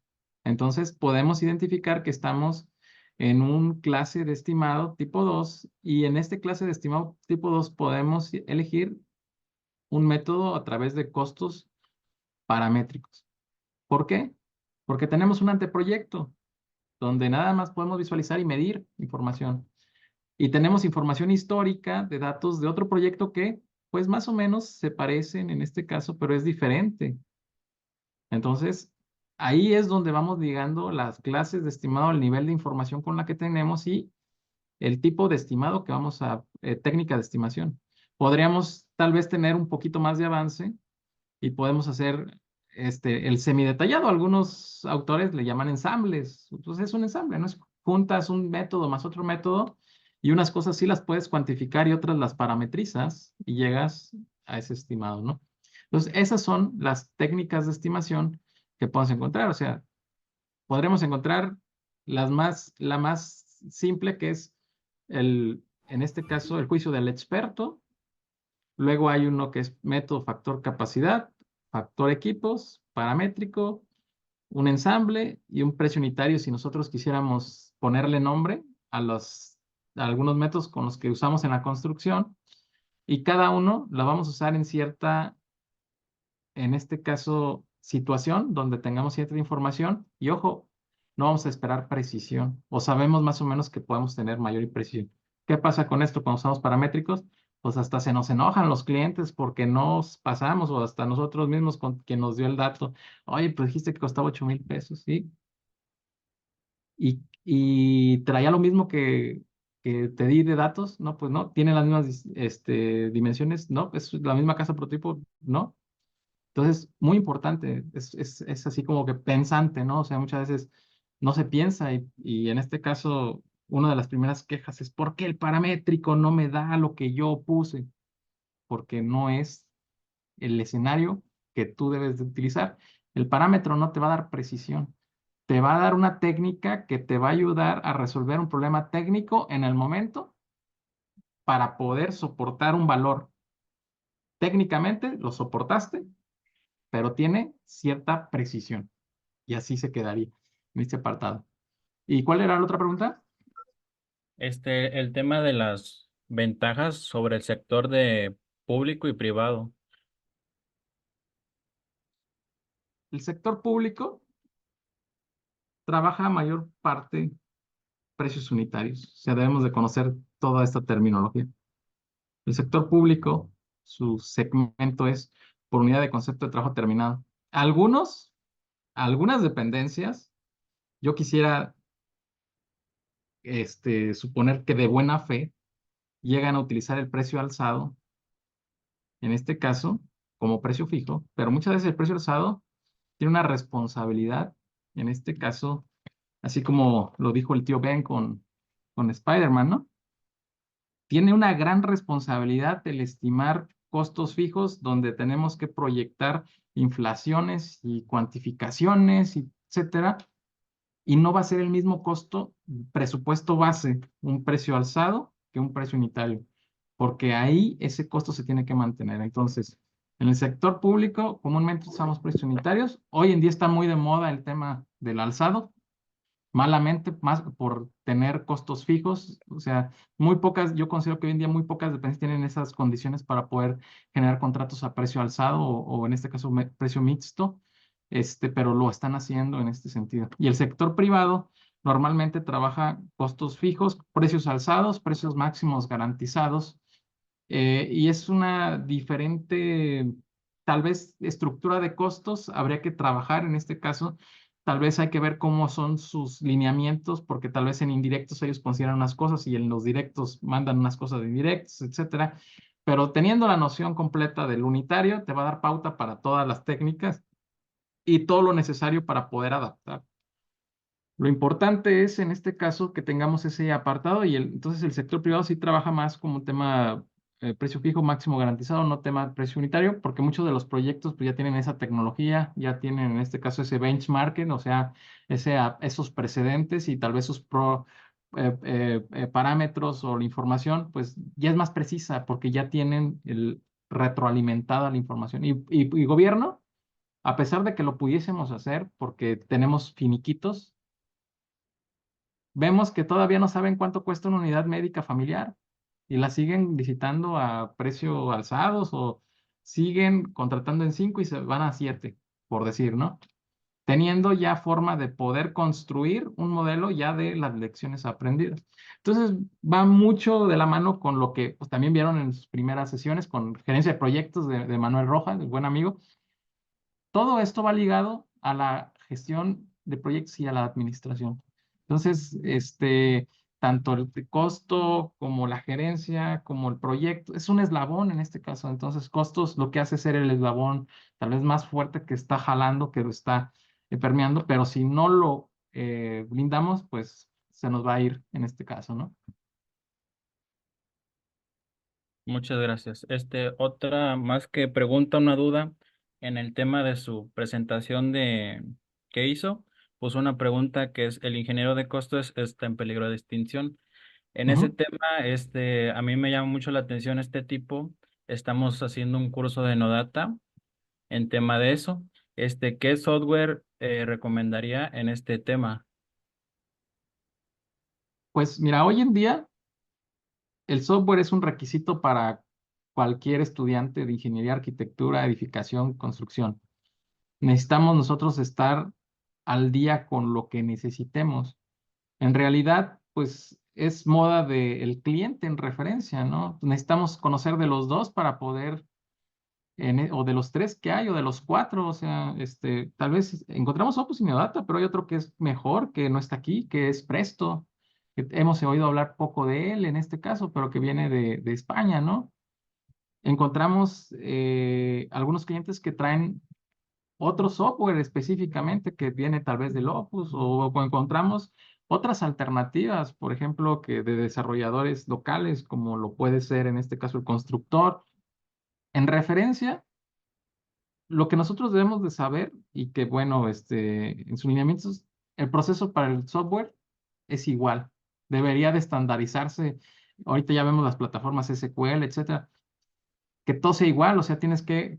Entonces, podemos identificar que estamos en un clase de estimado tipo 2 y en este clase de estimado tipo 2 podemos elegir un método a través de costos paramétricos. ¿Por qué? Porque tenemos un anteproyecto donde nada más podemos visualizar y medir información. Y tenemos información histórica de datos de otro proyecto que, pues más o menos se parecen en este caso, pero es diferente. Entonces, ahí es donde vamos ligando las clases de estimado al nivel de información con la que tenemos y el tipo de estimado que vamos a, técnica de estimación. Podríamos tal vez tener un poquito más de avance y podemos hacer el semidetallado. Algunos autores le llaman ensambles. Entonces es un ensamble, ¿no? Es juntas un método más otro método y unas cosas sí las puedes cuantificar y otras las parametrizas y llegas a ese estimado, ¿no? Entonces, esas son las técnicas de estimación que podemos encontrar. O sea, podremos encontrar la más simple, que es en este caso, el juicio del experto. Luego hay uno que es método factor capacidad, factor equipos, paramétrico, un ensamble y un precio unitario si nosotros quisiéramos ponerle nombre a algunos métodos con los que usamos en la construcción. Y cada uno la vamos a usar en cierta, en este caso, situación donde tengamos cierta información. Y ojo, no vamos a esperar precisión o sabemos más o menos que podemos tener mayor precisión. ¿Qué pasa con esto cuando usamos paramétricos? Pues hasta se nos enojan los clientes porque nos pasamos o hasta nosotros mismos con quien nos dio el dato. Oye, pues dijiste que costaba 8,000 pesos, ¿sí? Y traía lo mismo que te di de datos. No, pues no, tiene las mismas dimensiones. No, es la misma casa prototipo. No. Entonces, muy importante, es así como que pensante, ¿no? O sea, muchas veces no se piensa y en este caso, una de las primeras quejas es, ¿por qué el paramétrico no me da lo que yo puse? Porque no es el escenario que tú debes de utilizar. El parámetro no te va a dar precisión, te va a dar una técnica que te va a ayudar a resolver un problema técnico en el momento para poder soportar un valor. Técnicamente lo soportaste, pero tiene cierta precisión. Y así se quedaría en este apartado. ¿Y cuál era la otra pregunta? El tema de las ventajas sobre el sector de público y privado. El sector público trabaja mayor parte precios unitarios. O sea, debemos de conocer toda esta terminología. El sector público, su segmento es por unidad de concepto de trabajo terminado. Algunas dependencias, yo quisiera suponer que de buena fe llegan a utilizar el precio alzado, en este caso, como precio fijo, pero muchas veces el precio alzado tiene una responsabilidad, en este caso, así como lo dijo el tío Ben con Spider-Man, ¿no? Tiene una gran responsabilidad el estimar costos fijos donde tenemos que proyectar inflaciones y cuantificaciones, etcétera, y no va a ser el mismo costo, presupuesto base, un precio alzado que un precio unitario, porque ahí ese costo se tiene que mantener. Entonces, en el sector público comúnmente usamos precios unitarios. Hoy en día está muy de moda el tema del alzado, malamente, más por tener costos fijos. O sea, muy pocas, yo considero que hoy en día muy pocas dependencias tienen esas condiciones para poder generar contratos a precio alzado o en este caso precio mixto, pero lo están haciendo en este sentido. Y el sector privado normalmente trabaja costos fijos, precios alzados, precios máximos garantizados, y es una diferente, tal vez, estructura de costos. Habría que trabajar en este caso. Tal vez hay que ver cómo son sus lineamientos, porque tal vez en indirectos ellos consideran unas cosas y en los directos mandan unas cosas de indirectos, etcétera. Pero teniendo la noción completa del unitario, te va a dar pauta para todas las técnicas y todo lo necesario para poder adaptar. Lo importante es en este caso que tengamos ese apartado y entonces el sector privado sí trabaja más como un tema precio fijo máximo garantizado, no tema precio unitario, porque muchos de los proyectos pues, ya tienen esa tecnología, ya tienen en este caso ese benchmarking, o sea, esos precedentes y tal vez sus parámetros o la información, pues ya es más precisa porque ya tienen retroalimentada la información. Y gobierno, a pesar de que lo pudiésemos hacer porque tenemos finiquitos, vemos que todavía no saben cuánto cuesta una unidad médica familiar y la siguen visitando a precio alzados o siguen contratando en 5 y se van a 7, por decir, ¿no? Teniendo ya forma de poder construir un modelo ya de las lecciones aprendidas. Entonces, va mucho de la mano con lo que pues, también vieron en sus primeras sesiones con gerencia de proyectos de Manuel Rojas, el buen amigo. Todo esto va ligado a la gestión de proyectos y a la administración. Entonces, tanto el costo como la gerencia, como el proyecto, es un eslabón en este caso. Entonces, costos lo que hace ser el eslabón tal vez más fuerte que está jalando, que lo está permeando, pero si no lo blindamos, pues se nos va a ir en este caso, ¿no? Muchas gracias. Otra más que pregunta, una duda en el tema de su presentación que hizo, puso una pregunta que es el ingeniero de costos está en peligro de extinción. En ese Ujú. tema, a mí me llama mucho la atención este tipo. Estamos haciendo un curso de Nodata en tema de eso. ¿Qué software recomendaría en este tema? Pues mira, hoy en día el software es un requisito para cualquier estudiante de ingeniería, arquitectura, edificación, construcción. Necesitamos nosotros estar al día con lo que necesitemos. En realidad, pues es moda del cliente en referencia, ¿no? Necesitamos conocer de los dos para poder, o de los tres que hay, o de los cuatro, o sea, tal vez encontramos Opus y Neodata, pero hay otro que es mejor, que no está aquí, que es Presto, que hemos oído hablar poco de él en este caso, pero que viene de España, ¿no? Encontramos algunos clientes que traen otro software específicamente que viene tal vez del Opus o encontramos otras alternativas, por ejemplo, que de desarrolladores locales, como lo puede ser en este caso el constructor. En referencia, lo que nosotros debemos de saber y que, bueno, en sus lineamientos, el proceso para el software es igual. Debería de estandarizarse. Ahorita ya vemos las plataformas SQL, etcétera, que todo sea igual, o sea,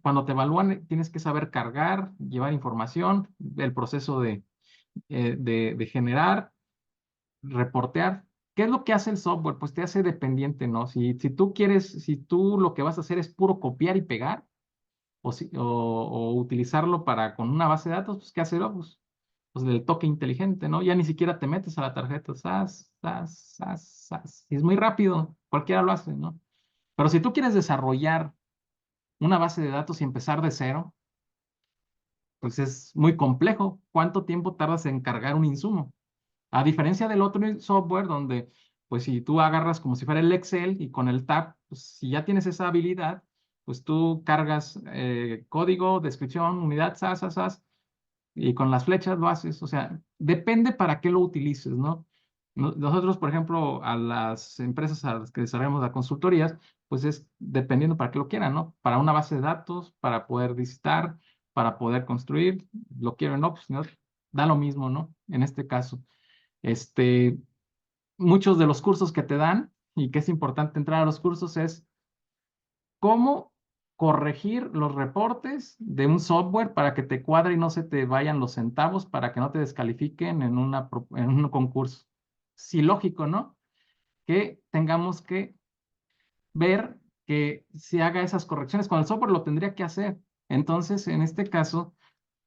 cuando te evalúan, tienes que saber cargar, llevar información, el proceso de generar, reportear. ¿Qué es lo que hace el software? Pues te hace dependiente, ¿no? Si tú lo que vas a hacer es puro copiar y pegar, o utilizarlo con una base de datos, pues ¿qué hacerlo? Pues del toque inteligente, ¿no? Ya ni siquiera te metes a la tarjeta, sas, sas, sas, sas. Y es muy rápido, cualquiera lo hace, ¿no? Pero si tú quieres desarrollar una base de datos y empezar de cero, pues es muy complejo. ¿Cuánto tiempo tardas en cargar un insumo? A diferencia del otro software donde, pues si tú agarras como si fuera el Excel y con el Tab, pues si ya tienes esa habilidad, pues tú cargas código, descripción, unidad, sas, y con las flechas lo haces. O sea, depende para qué lo utilices, ¿no? Nosotros, por ejemplo, a las empresas a las que desarrollamos las consultorías, pues es dependiendo para qué lo quieran, ¿no? Para una base de datos, para poder visitar, para poder construir, lo quieren, ¿no? Pues no, da lo mismo, ¿no? En este caso, este, muchos de los cursos que te dan y que es importante entrar a los cursos es cómo corregir los reportes de un software para que te cuadre y no se te vayan los centavos para que no te descalifiquen en en un concurso. Sí, lógico, ¿no? Que tengamos que ver que se haga esas correcciones cuando el software lo tendría que hacer. Entonces, en este caso,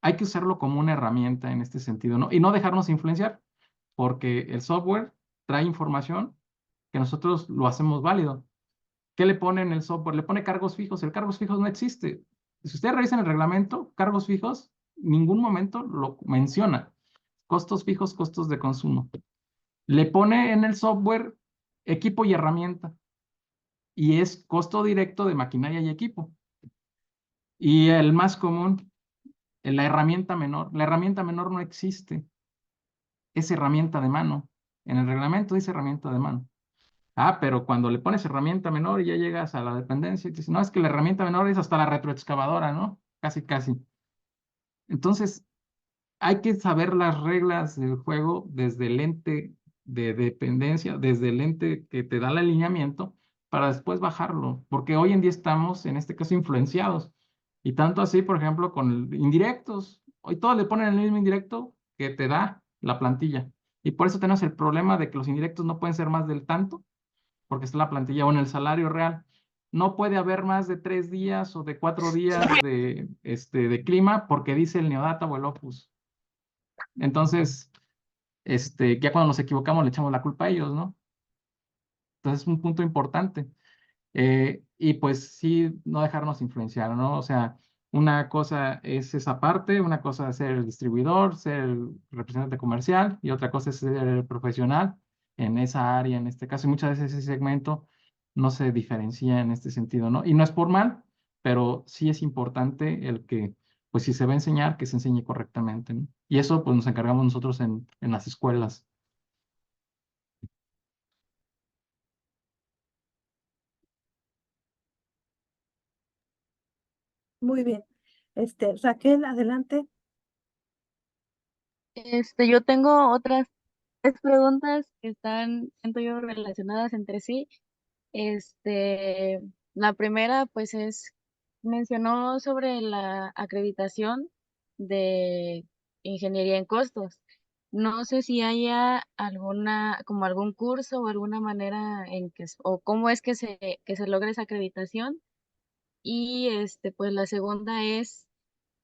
hay que usarlo como una herramienta en este sentido, ¿no? Y no dejarnos influenciar, porque el software trae información que nosotros lo hacemos válido. ¿Qué le pone en el software? Le pone cargos fijos. El cargos fijos no existe. Si ustedes revisan el reglamento, cargos fijos, ningún momento lo menciona. Costos fijos, costos de consumo. Le pone en el software equipo y herramienta. Y es costo directo de maquinaria y equipo. Y el más común, la herramienta menor. La herramienta menor no existe. Es herramienta de mano. En el reglamento dice herramienta de mano. Ah, pero cuando le pones herramienta menor y ya llegas a la dependencia y te dices, no, es que la herramienta menor es hasta la retroexcavadora, ¿no? Casi, casi. Entonces, hay que saber las reglas del juego desde el ente de dependencia, desde el ente que te da el alineamiento, para después bajarlo, porque hoy en día estamos, en este caso, influenciados. Y tanto así, por ejemplo, con indirectos. Hoy todos le ponen el mismo indirecto que te da la plantilla. Y por eso tenemos el problema de que los indirectos no pueden ser más del tanto porque está la plantilla o en el salario real. No puede haber más de 3 días o de 4 días de clima porque dice el Neodata o el Opus. Entonces, ya cuando nos equivocamos le echamos la culpa a ellos, ¿no? Entonces es un punto importante. Y pues sí, no dejarnos influenciar, ¿no? O sea, una cosa es esa parte, una cosa es ser el distribuidor, ser el representante comercial y otra cosa es ser el profesional en esa área, en este caso. Y muchas veces ese segmento no se diferencia en este sentido, ¿no? Y no es por mal, pero sí es importante el que, pues si se va a enseñar, que se enseñe correctamente, ¿no? Y eso pues nos encargamos nosotros en las escuelas. Muy bien. Raquel, adelante. Yo tengo otras tres preguntas que están, siento yo, relacionadas entre sí. Este, la primera, pues mencionó sobre la acreditación de ingeniería en costos. No sé si haya como algún curso o alguna manera o cómo es que se logra esa acreditación. Y pues la segunda es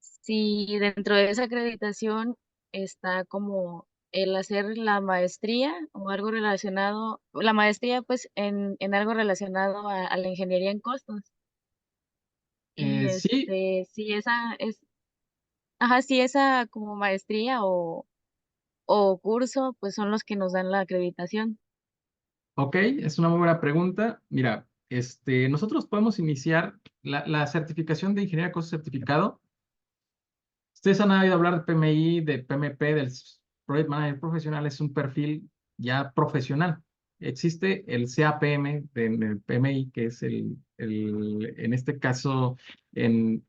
si dentro de esa acreditación está como el hacer la maestría o algo relacionado, la maestría pues en algo relacionado a la ingeniería en costos. Y Sí, si esa es, ajá, si esa como maestría o curso pues son los que nos dan la acreditación. ok, es una muy buena pregunta. Mira, nosotros podemos iniciar la certificación de ingeniería de costos certificado. Ustedes han oído hablar de PMI, de PMP, del Project Manager Profesional, es un perfil ya profesional. Existe el CAPM del PMI, que es en este caso, el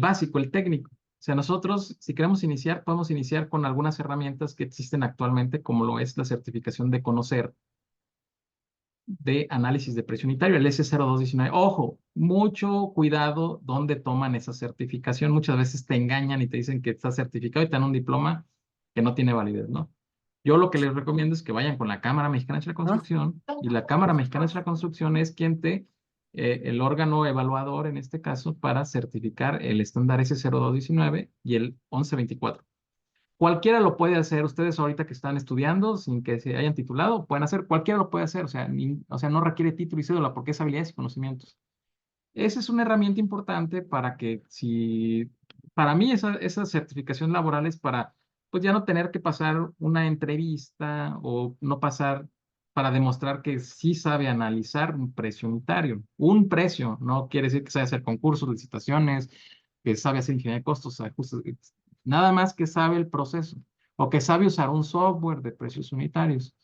básico, el técnico. O sea, nosotros, si queremos iniciar, podemos iniciar con algunas herramientas que existen actualmente, como lo es la certificación de conocer de análisis de precio unitario, el S0219. Ojo, mucho cuidado donde toman esa certificación. Muchas veces te engañan y te dicen que está certificado y te dan un diploma que no tiene validez, ¿no? Yo lo que les recomiendo es que vayan con la Cámara Mexicana de la Construcción y la Cámara Mexicana de la Construcción es el órgano evaluador en este caso para certificar el estándar S0219 y el 1124. Cualquiera lo puede hacer. Ustedes ahorita que están estudiando, sin que se hayan titulado, pueden hacer, cualquiera lo puede hacer. O sea, no requiere título y cédula porque es habilidades y conocimientos. Esa es una herramienta importante para que para mí esa certificación laboral es para pues ya no tener que pasar una entrevista o no pasar para demostrar que sí sabe analizar un precio unitario. Un precio no quiere decir que sabe hacer concursos, licitaciones, que sabe hacer ingeniería de costos, ajustes, nada más que sabe el proceso o que sabe usar un software de precios unitarios.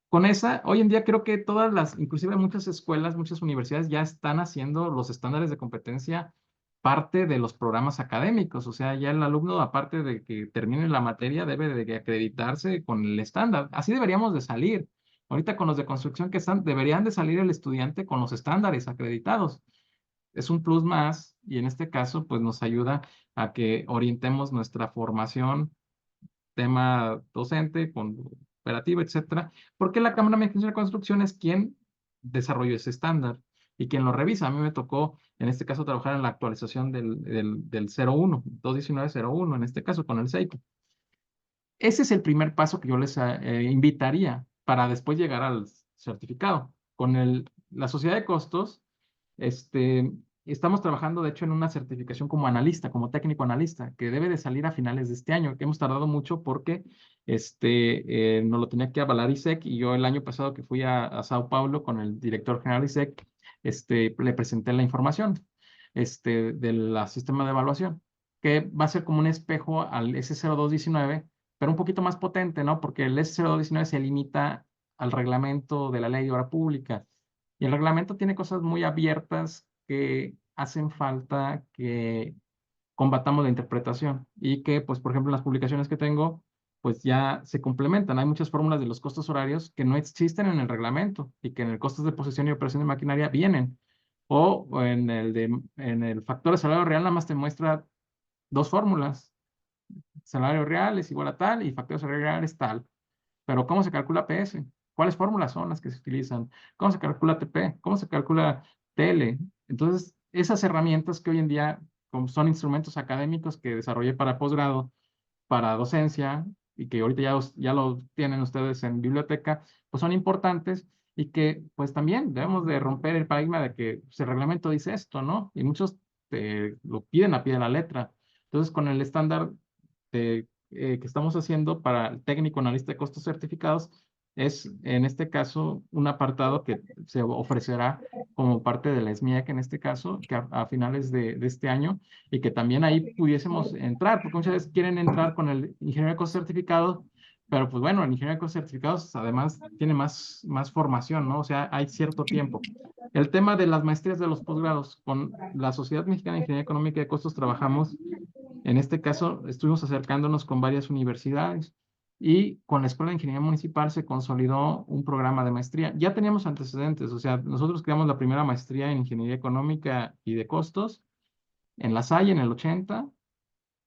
Con esa, hoy en día creo que todas las, inclusive muchas escuelas, muchas universidades ya están haciendo los estándares de competencia parte de los programas académicos. O sea, ya el alumno, aparte de que termine la materia, debe de acreditarse con el estándar. Así deberíamos de salir. Ahorita con los de construcción que están, deberían de salir el estudiante con los estándares acreditados. Es un plus más y en este caso, pues nos ayuda a que orientemos nuestra formación tema docente, con operativo, etcétera, porque la Cámara Mexicana de Construcción es quien desarrolló ese estándar y quien lo revisa. A mí me tocó, en este caso, trabajar en la actualización del 01, 21901, en este caso, con el CEICO. Ese es el primer paso que yo les invitaría para después llegar al certificado. Con la sociedad de costos, estamos trabajando, de hecho, en una certificación como analista, como técnico analista, que debe de salir a finales de este año, que hemos tardado mucho porque nos lo tenía que avalar ISEC y yo el año pasado que fui a Sao Paulo con el director general ISEC, le presenté la información del sistema de evaluación, que va a ser como un espejo al S0219, pero un poquito más potente, ¿no? Porque el S0219 se limita al reglamento de la ley de obra pública. Y el reglamento tiene cosas muy abiertas que hacen falta que combatamos la interpretación y que, pues, por ejemplo, en las publicaciones que tengo, pues ya se complementan. Hay muchas fórmulas de los costos horarios que no existen en el reglamento y que en el costos de posesión y operación de maquinaria vienen. O en el factor de salario real nada más te muestra dos fórmulas. Salario real es igual a tal y factor de salario real es tal. Pero ¿cómo se calcula PS? ¿Cuáles fórmulas son las que se utilizan? ¿Cómo se calcula TP? ¿Cómo se calcula TL? Entonces, esas herramientas que hoy en día como son instrumentos académicos que desarrollé para posgrado, para docencia, y que ahorita ya lo tienen ustedes en biblioteca, pues son importantes y que pues también debemos de romper el paradigma de que pues, el reglamento dice esto, ¿no? Y muchos lo piden a pie de la letra. Entonces, con el estándar que estamos haciendo para el técnico analista de costos certificados, es en este caso un apartado que se ofrecerá como parte de la SMIEC en este caso, que a finales de este año, y que también ahí pudiésemos entrar, porque muchas veces quieren entrar con el ingeniero de costos certificados, pero pues bueno, el ingeniero de costos certificados además tiene más formación, ¿no? O sea, hay cierto tiempo. El tema de las maestrías de los posgrados, con la Sociedad Mexicana de Ingeniería Económica y de Costos trabajamos, en este caso estuvimos acercándonos con varias universidades y con la Escuela de Ingeniería Municipal se consolidó un programa de maestría. Ya teníamos antecedentes, o sea, nosotros creamos la primera maestría en Ingeniería Económica y de Costos en La Salle en el 80.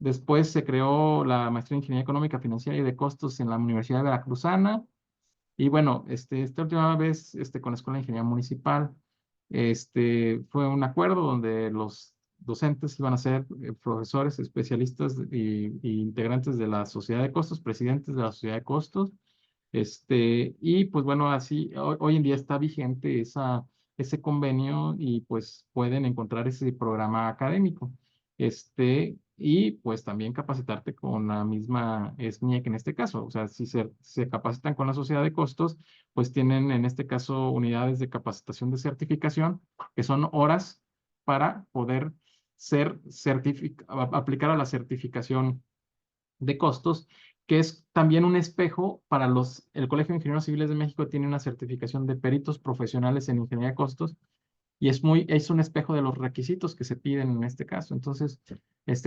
Después se creó la maestría en Ingeniería Económica, Financiera y de Costos en la Universidad Veracruzana. Y bueno, esta última vez con la Escuela de Ingeniería Municipal, fue un acuerdo donde los docentes iban a ser profesores, especialistas y integrantes de la sociedad de costos, presidentes de la sociedad de costos. Y pues bueno, así hoy en día está vigente ese convenio y pues pueden encontrar ese programa académico. Y pues también capacitarte con la misma SMIEC en este caso. O sea, si se capacitan con la sociedad de costos, pues tienen en este caso unidades de capacitación de certificación, que son horas para poder aplicar a la certificación de costos, que es también un espejo para el Colegio de Ingenieros Civiles de México tiene una certificación de peritos profesionales en ingeniería de costos y es un espejo de los requisitos que se piden en este caso. Entonces,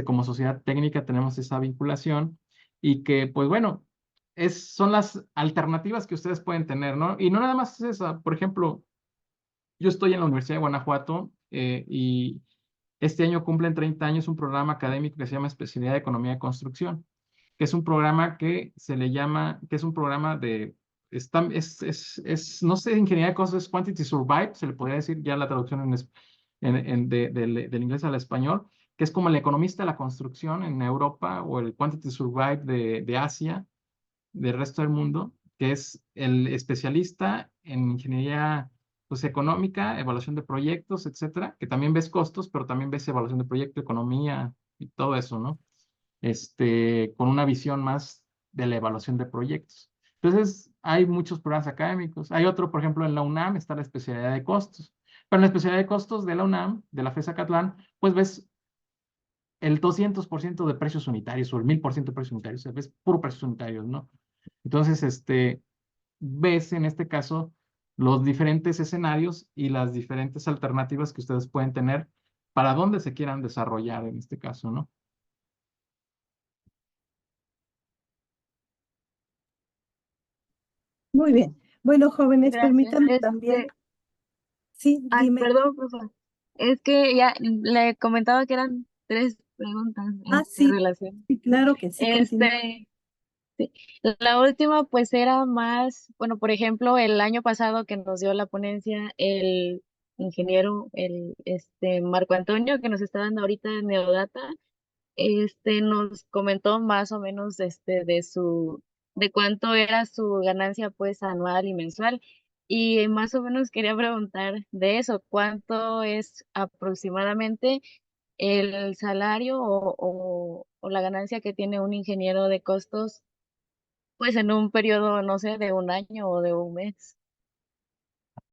como sociedad técnica tenemos esa vinculación y que, pues bueno, son las alternativas que ustedes pueden tener, ¿no? Y no nada más es esa. Por ejemplo, yo estoy en la Universidad de Guanajuato y este año cumplen 30 años un programa académico que se llama Especialidad de Economía de Construcción, que es un programa que se le llama, que es un programa no sé, ingeniería de costos, es Quantity Survive, se le podría decir ya la traducción del inglés al español, que es como el economista de la construcción en Europa o el Quantity Survive de Asia, del resto del mundo, que es el especialista en ingeniería pues, económica, evaluación de proyectos, etcétera, que también ves costos, pero también ves evaluación de proyecto, economía y todo eso, ¿no? Con una visión más de la evaluación de proyectos. Entonces, hay muchos programas académicos. Hay otro, por ejemplo, en la UNAM está la especialidad de costos. Pero en la especialidad de costos de la UNAM, de la FES Acatlán, pues ves el 200% de precios unitarios o el 1000% de precios unitarios, o sea, ves puro precios unitarios, ¿no? Entonces, ves en este caso los diferentes escenarios y las diferentes alternativas que ustedes pueden tener para dónde se quieran desarrollar en este caso, ¿no? Muy bien. Bueno, jóvenes, Gracias. permítanme también. Sí, Ay, dime. perdón, profe. Es que ya le comentaba que eran 3 preguntas Ah, en sí, relación. sí, claro que sí, continúa. Sí. La última pues era más, bueno, por ejemplo, el año pasado que nos dio la ponencia el ingeniero, Marco Antonio, que nos está dando ahorita en Neodata, nos comentó más o menos, de cuánto era su ganancia pues anual y mensual. Y más o menos quería preguntar de eso, cuánto es aproximadamente el salario o la ganancia que tiene un ingeniero de costos pues en un periodo, no sé, de un año o de un mes.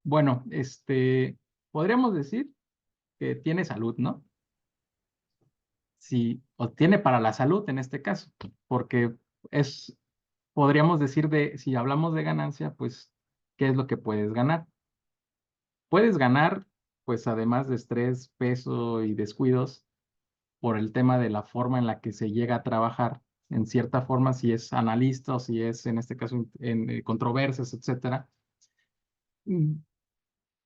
Bueno, podríamos decir que tiene salud, ¿no? Sí, o tiene para la salud en este caso, porque podríamos decir si hablamos de ganancia, pues, ¿qué es lo que puedes ganar? Puedes ganar, pues, además de estrés, peso y descuidos, por el tema de la forma en la que se llega a trabajar, en cierta forma, si es analista o si es, en este caso, en controversias, etcétera. Mm,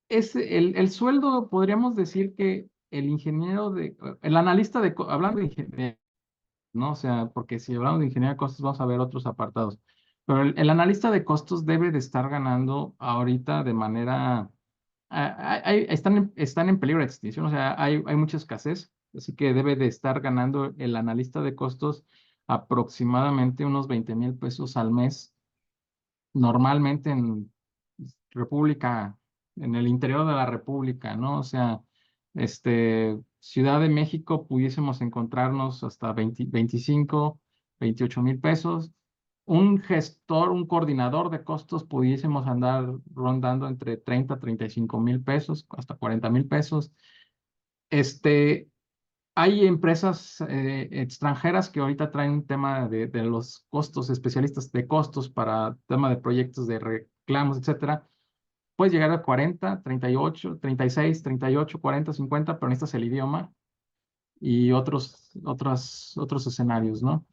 el sueldo, podríamos decir que el analista hablando de ingeniería, ¿no? O sea, porque si hablamos de ingeniería de costos, vamos a ver otros apartados. Pero el analista de costos debe de estar ganando ahorita de manera, están en peligro de extinción, o sea, hay mucha escasez, así que debe de estar ganando el analista de costos aproximadamente unos 20,000 pesos al mes, normalmente en República, en el interior de la República, ¿no? O sea, Ciudad de México pudiésemos encontrarnos hasta 25, 28,000 pesos. Un gestor, un coordinador de costos, pudiésemos andar rondando entre 30, 35,000 pesos, hasta 40,000 pesos. Hay empresas extranjeras que ahorita traen un tema de los costos, especialistas de costos para tema de proyectos de reclamos, etcétera. Puedes llegar a 40, 38, 36, 38, 40, 50, pero necesitas el idioma y otros escenarios, ¿no?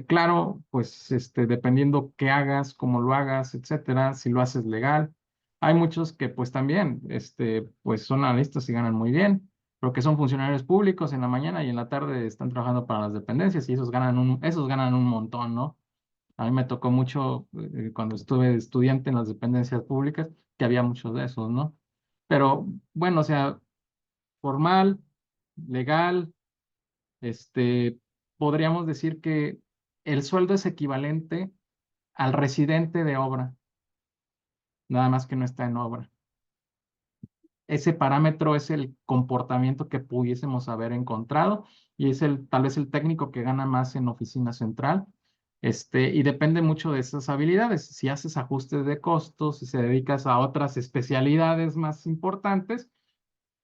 Claro, pues dependiendo qué hagas, cómo lo hagas, etcétera, si lo haces legal. Hay muchos que pues también, pues son analistas y ganan muy bien, pero que son funcionarios públicos en la mañana y en la tarde están trabajando para las dependencias y esos ganan un montón, ¿no? A mí me tocó mucho cuando estuve estudiante en las dependencias públicas, que había muchos de esos, ¿no? Pero bueno, o sea, formal, legal, podríamos decir que el sueldo es equivalente al residente de obra, nada más que no está en obra. Ese parámetro es el comportamiento que pudiésemos haber encontrado y es tal vez el técnico que gana más en oficina central. Y depende mucho de esas habilidades. Si haces ajustes de costos, si se dedicas a otras especialidades más importantes,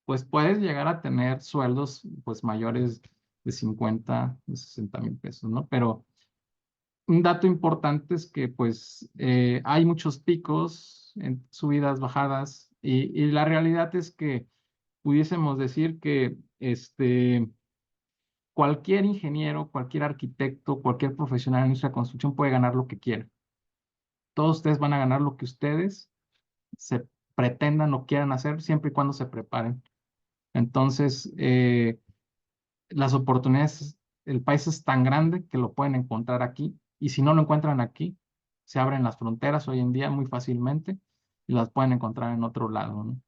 pues puedes llegar a tener sueldos pues mayores de 50, de 60,000 pesos, ¿no? Pero un dato importante es que pues hay muchos picos, en subidas, bajadas, y la realidad es que pudiésemos decir que cualquier ingeniero, cualquier arquitecto, cualquier profesional en la industria de construcción puede ganar lo que quiera. Todos ustedes van a ganar lo que ustedes se pretendan o quieran hacer siempre y cuando se preparen. Entonces, las oportunidades, el país es tan grande que lo pueden encontrar aquí y si no lo encuentran aquí, se abren las fronteras hoy en día muy fácilmente y las pueden encontrar en otro lado, ¿no?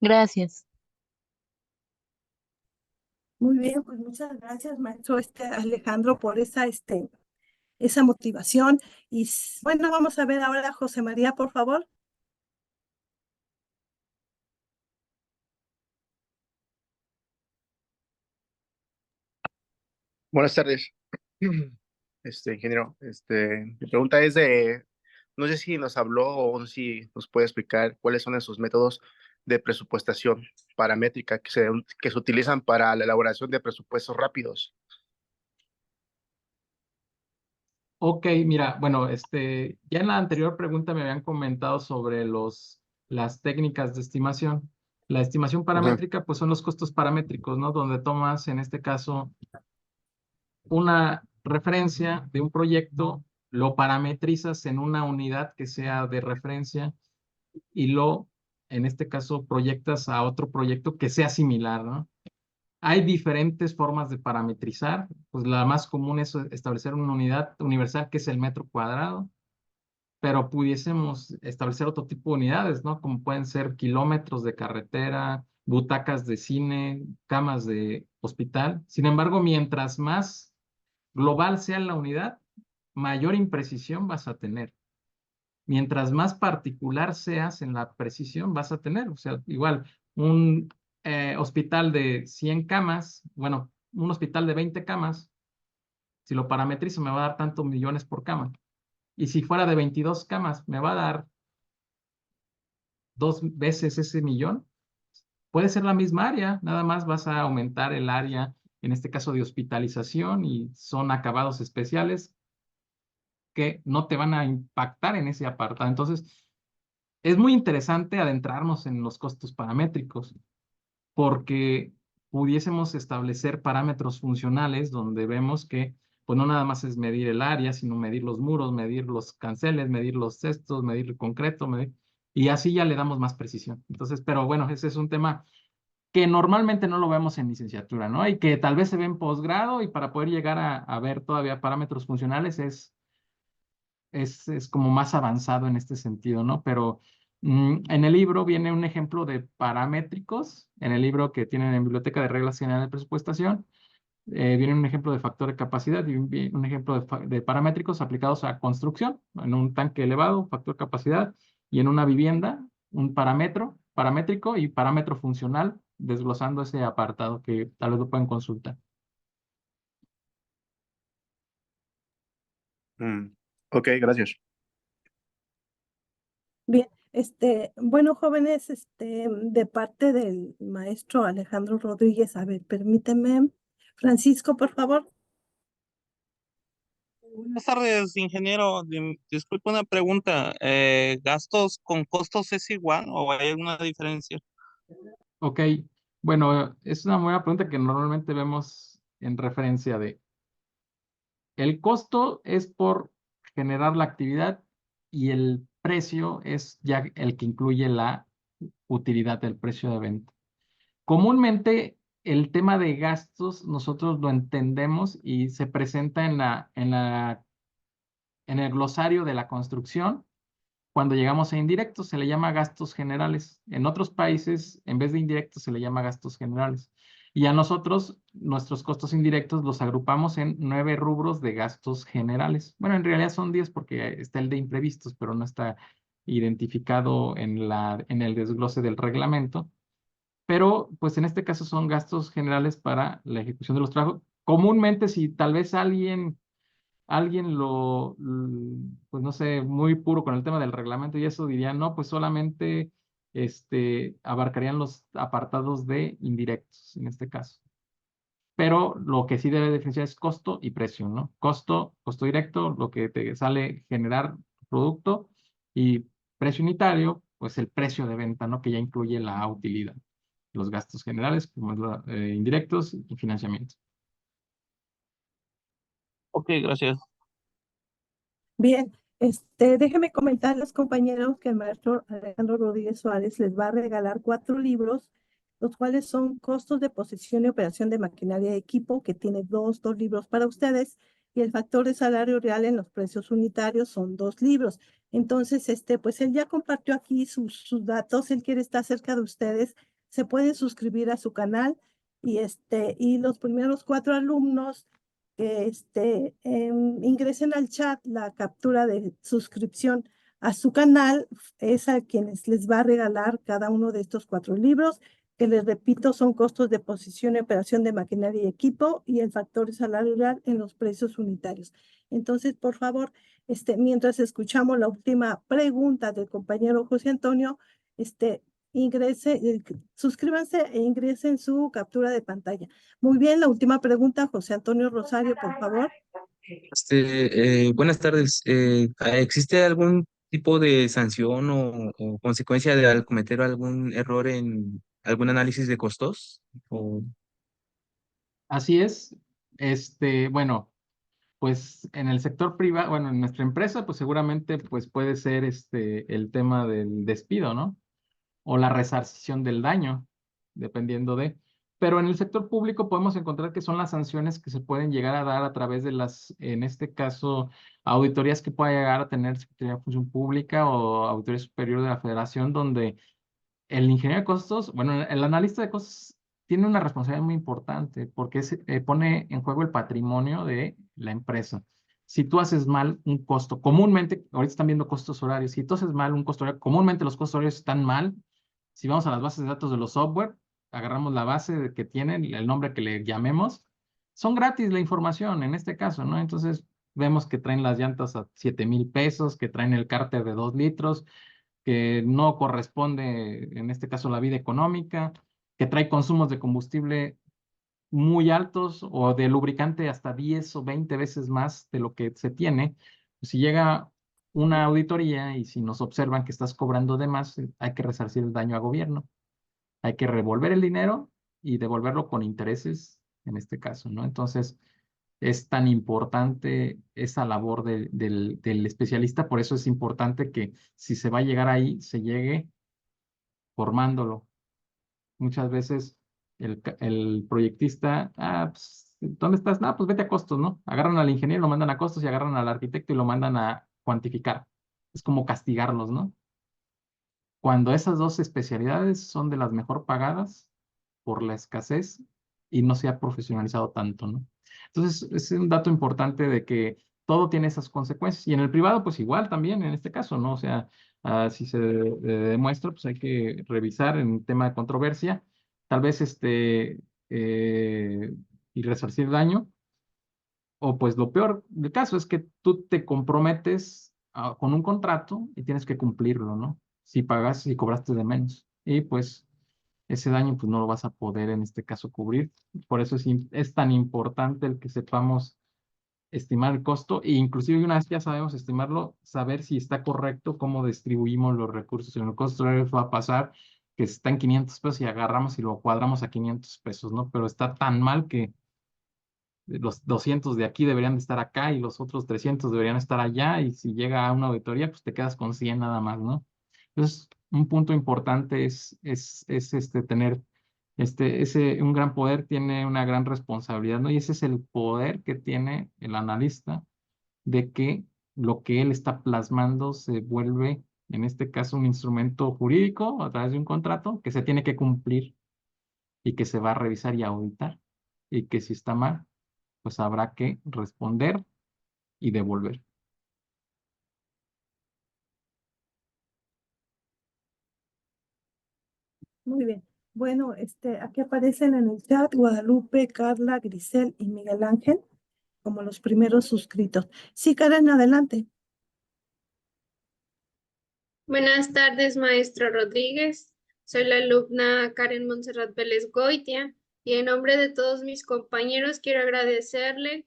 Gracias. Muy bien, pues muchas gracias, maestro Alejandro, por esa motivación. Y bueno, vamos a ver ahora a José María, por favor. Buenas tardes, ingeniero. Mi pregunta es no sé si nos habló o no sé si nos puede explicar cuáles son esos métodos de presupuestación paramétrica que se utilizan para la elaboración de presupuestos rápidos. Ok, mira, bueno, ya en la anterior pregunta me habían comentado sobre las técnicas de estimación. La estimación Ujú. paramétrica, pues son los costos paramétricos, ¿no? Donde tomas, en este caso, una referencia de un proyecto, lo parametrizas en una unidad que sea de referencia y en este caso, proyectas a otro proyecto que sea similar, ¿no? Hay diferentes formas de parametrizar, pues la más común es establecer una unidad universal que es el metro cuadrado, pero pudiésemos establecer otro tipo de unidades, ¿no? Como pueden ser kilómetros de carretera, butacas de cine, camas de hospital. Sin embargo, mientras más global sea la unidad, mayor imprecisión vas a tener. Mientras más particular seas en la precisión, vas a tener. O sea, igual, un hospital de 100 camas, bueno, un hospital de 20 camas, si lo parametrizo me va a dar tantos millones por cama. Y si fuera de 22 camas, me va a dar 2 veces ese millón. Puede ser la misma área, nada más vas a aumentar el área, en este caso de hospitalización, y son acabados especiales que no te van a impactar en ese apartado. Entonces, es muy interesante adentrarnos en los costos paramétricos porque pudiésemos establecer parámetros funcionales donde vemos que pues no nada más es medir el área, sino medir los muros, medir los canceles, medir los cestos, medir el concreto, y así ya le damos más precisión. Entonces, pero bueno, ese es un tema que normalmente no lo vemos en licenciatura, ¿no? Y que tal vez se ve en posgrado y para poder llegar a ver todavía parámetros funcionales es como más avanzado en este sentido, ¿no? Pero en el libro viene un ejemplo de paramétricos, en el libro que tienen en Biblioteca de Reglas Generales de Presupuestación, viene un ejemplo de factor de capacidad y un ejemplo de parámetricos aplicados a construcción, en un tanque elevado, factor de capacidad, y en una vivienda, un parámetro paramétrico y parámetro funcional, desglosando ese apartado que tal vez lo pueden consultar. Ok, gracias. Bien, bueno, jóvenes, de parte del maestro Alejandro Rodríguez, a ver, permíteme. Francisco, por favor. Buenas tardes, ingeniero. Disculpe una pregunta. ¿Gastos con costos es igual o hay alguna diferencia? Ok, bueno, es una buena pregunta que normalmente vemos en referencia de el costo es por generar la actividad y el precio es ya el que incluye la utilidad del precio de venta. Comúnmente el tema de gastos nosotros lo entendemos y se presenta en el glosario de la construcción. Cuando llegamos a indirectos se le llama gastos generales. En otros países, en vez de indirectos, se le llama gastos generales. Y a nosotros, nuestros costos indirectos los agrupamos en 9 rubros de gastos generales. Bueno, en realidad son 10 porque está el de imprevistos, pero no está identificado en el desglose del reglamento. Pero, pues en este caso son gastos generales para la ejecución de los trabajos. Comúnmente, si tal vez alguien pues no sé, muy puro con el tema del reglamento y eso diría, no, pues solamente abarcarían los apartados de indirectos en este caso. Pero lo que sí debe diferenciar es costo y precio, ¿no? Costo directo, lo que te sale generar producto, y precio unitario, pues el precio de venta, ¿no? Que ya incluye la utilidad, los gastos generales, como indirectos y financiamiento. Ok, gracias. Bien, déjenme comentar a los compañeros que el maestro Alejandro Rodríguez Suárez les va a regalar 4 libros, los cuales son Costos de posesión y operación de maquinaria y equipo, que tiene dos libros para ustedes, y el factor de salario real en los precios unitarios son 2 libros. Entonces, pues él ya compartió aquí sus datos, él quiere estar cerca de ustedes, se pueden suscribir a su canal, y los primeros 4 alumnos que ingresen al chat la captura de suscripción a su canal, es a quienes les va a regalar cada uno de estos 4 libros. que les repito son costos de posición y operación de maquinaria y equipo y el factor salarial en los precios unitarios. Entonces, por favor, mientras escuchamos la última pregunta del compañero José Antonio, suscríbanse e ingresen su captura de pantalla. Muy bien, la última pregunta, José Antonio Rosario, por favor. Buenas tardes. ¿Existe algún tipo de sanción o consecuencia de al cometer algún error en algún análisis de costos? O, Así es. Bueno, pues en el sector privado, bueno, en nuestra empresa, pues seguramente pues puede ser el tema del despido, ¿no? O la resarcisión del daño, dependiendo de. Pero en el sector público podemos encontrar que son las sanciones que se pueden llegar a dar a través de en este caso, auditorías que pueda llegar a tener Secretaría de Función Pública o Auditoría Superior de la Federación, donde el ingeniero de costos, bueno, el analista de costos tiene una responsabilidad muy importante porque pone en juego el patrimonio de la empresa. Si tú haces mal un costo, comúnmente, ahorita están viendo costos horarios, si tú haces mal un costo horario, comúnmente los costos horarios están mal. Si vamos a las bases de datos de los software, agarramos la base que tienen, el nombre que le llamemos, son gratis la información en este caso, ¿no? Entonces vemos que traen las llantas a 7,000 pesos, que traen el cárter de 2 litros, que no corresponde, en este caso, la vida económica, que trae consumos de combustible muy altos o de lubricante hasta 10 o 20 veces más de lo que se tiene. Si llega una auditoría y si nos observan que estás cobrando de más, hay que resarcir el daño a gobierno. Hay que revolver el dinero y devolverlo con intereses, en este caso, ¿no? Entonces, es tan importante esa labor del especialista, por eso es importante que si se va a llegar ahí, se llegue formándolo. Muchas veces el proyectista, pues, ¿dónde estás? No, pues vete a costos, ¿no? Agarran al ingeniero, lo mandan a costos y agarran al arquitecto y lo mandan a cuantificar. Es como castigarlos, ¿no? Cuando esas dos especialidades son de las mejor pagadas por la escasez y no se ha profesionalizado tanto, ¿no? Entonces, es un dato importante de que todo tiene esas consecuencias. Y en el privado, pues igual también, en este caso, ¿no? O sea, si se demuestra, pues hay que revisar en tema de controversia, tal vez y resarcir daño. O pues lo peor del caso es que tú te comprometes con un contrato y tienes que cumplirlo, ¿no? Si pagas, si cobraste de menos. Y pues ese daño pues no lo vas a poder en este caso cubrir. Por eso es tan importante el que sepamos estimar el costo e inclusive una vez ya sabemos estimarlo, saber si está correcto cómo distribuimos los recursos. En el costo va a pasar que está en 500 pesos y agarramos y lo cuadramos a 500 pesos, ¿no? Pero está tan mal que los 200 de aquí deberían de estar acá y los otros 300 deberían estar allá y si llega a una auditoría pues te quedas con 100 nada más, ¿no? Entonces, un punto importante es tener un gran poder tiene una gran responsabilidad, ¿no? Y ese es el poder que tiene el analista de que lo que él está plasmando se vuelve, en este caso, un instrumento jurídico a través de un contrato que se tiene que cumplir y que se va a revisar y auditar y que si está mal, pues habrá que responder y devolver. Muy bien. Bueno, aquí aparecen en el chat Guadalupe, Carla, Grisel y Miguel Ángel como los primeros suscritos. Sí, Karen, adelante. Buenas tardes, maestro Rodríguez. Soy la alumna Karen Montserrat Vélez Goitia y en nombre de todos mis compañeros quiero agradecerle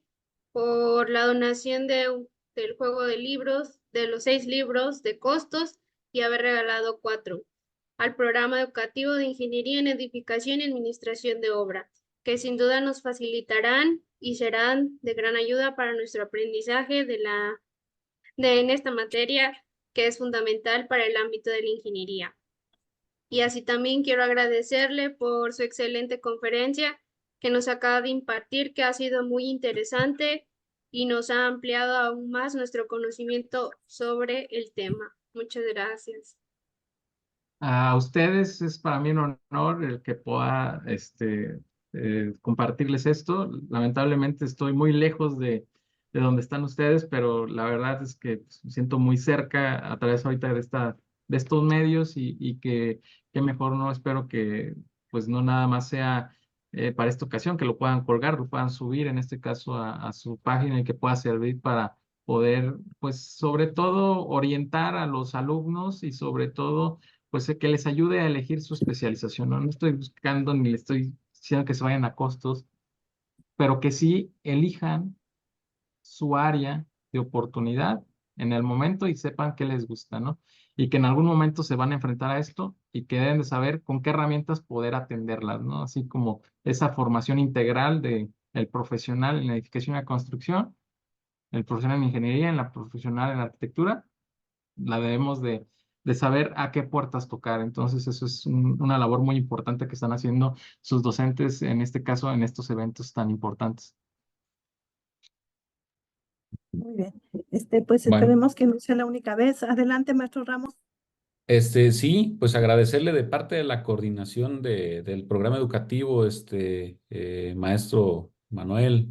por la donación del juego de libros, de los 6 libros de costos y haber regalado 4 al programa educativo de Ingeniería en Edificación y Administración de Obra, que sin duda nos facilitarán y serán de gran ayuda para nuestro aprendizaje en esta materia que es fundamental para el ámbito de la ingeniería. Y así también quiero agradecerle por su excelente conferencia que nos acaba de impartir, que ha sido muy interesante y nos ha ampliado aún más nuestro conocimiento sobre el tema. Muchas gracias. A ustedes es para mí un honor el que pueda compartirles esto. Lamentablemente estoy muy lejos de donde están ustedes, pero la verdad es que pues, me siento muy cerca a través ahorita de estos medios y que mejor, ¿no? Espero que pues no nada más sea para esta ocasión, que lo puedan colgar, lo puedan subir en este caso a su página y que pueda servir para poder, pues sobre todo orientar a los alumnos y sobre todo, pues que les ayude a elegir su especialización, ¿no? No estoy buscando ni le estoy diciendo que se vayan a costos, pero que sí elijan su área de oportunidad en el momento y sepan qué les gusta, ¿no? Y que en algún momento se van a enfrentar a esto y que deben de saber con qué herramientas poder atenderlas, ¿no? Así como esa formación integral de el profesional en la edificación y la construcción, el profesional en ingeniería, en la profesional en la arquitectura, la debemos de saber a qué puertas tocar. Entonces, eso es una labor muy importante que están haciendo sus docentes, en este caso, en estos eventos tan importantes. Muy bien. Pues Bueno, esperemos que no sea la única vez. Adelante, maestro Ramos. sí, pues agradecerle de parte de la coordinación del programa educativo, maestro Manuel,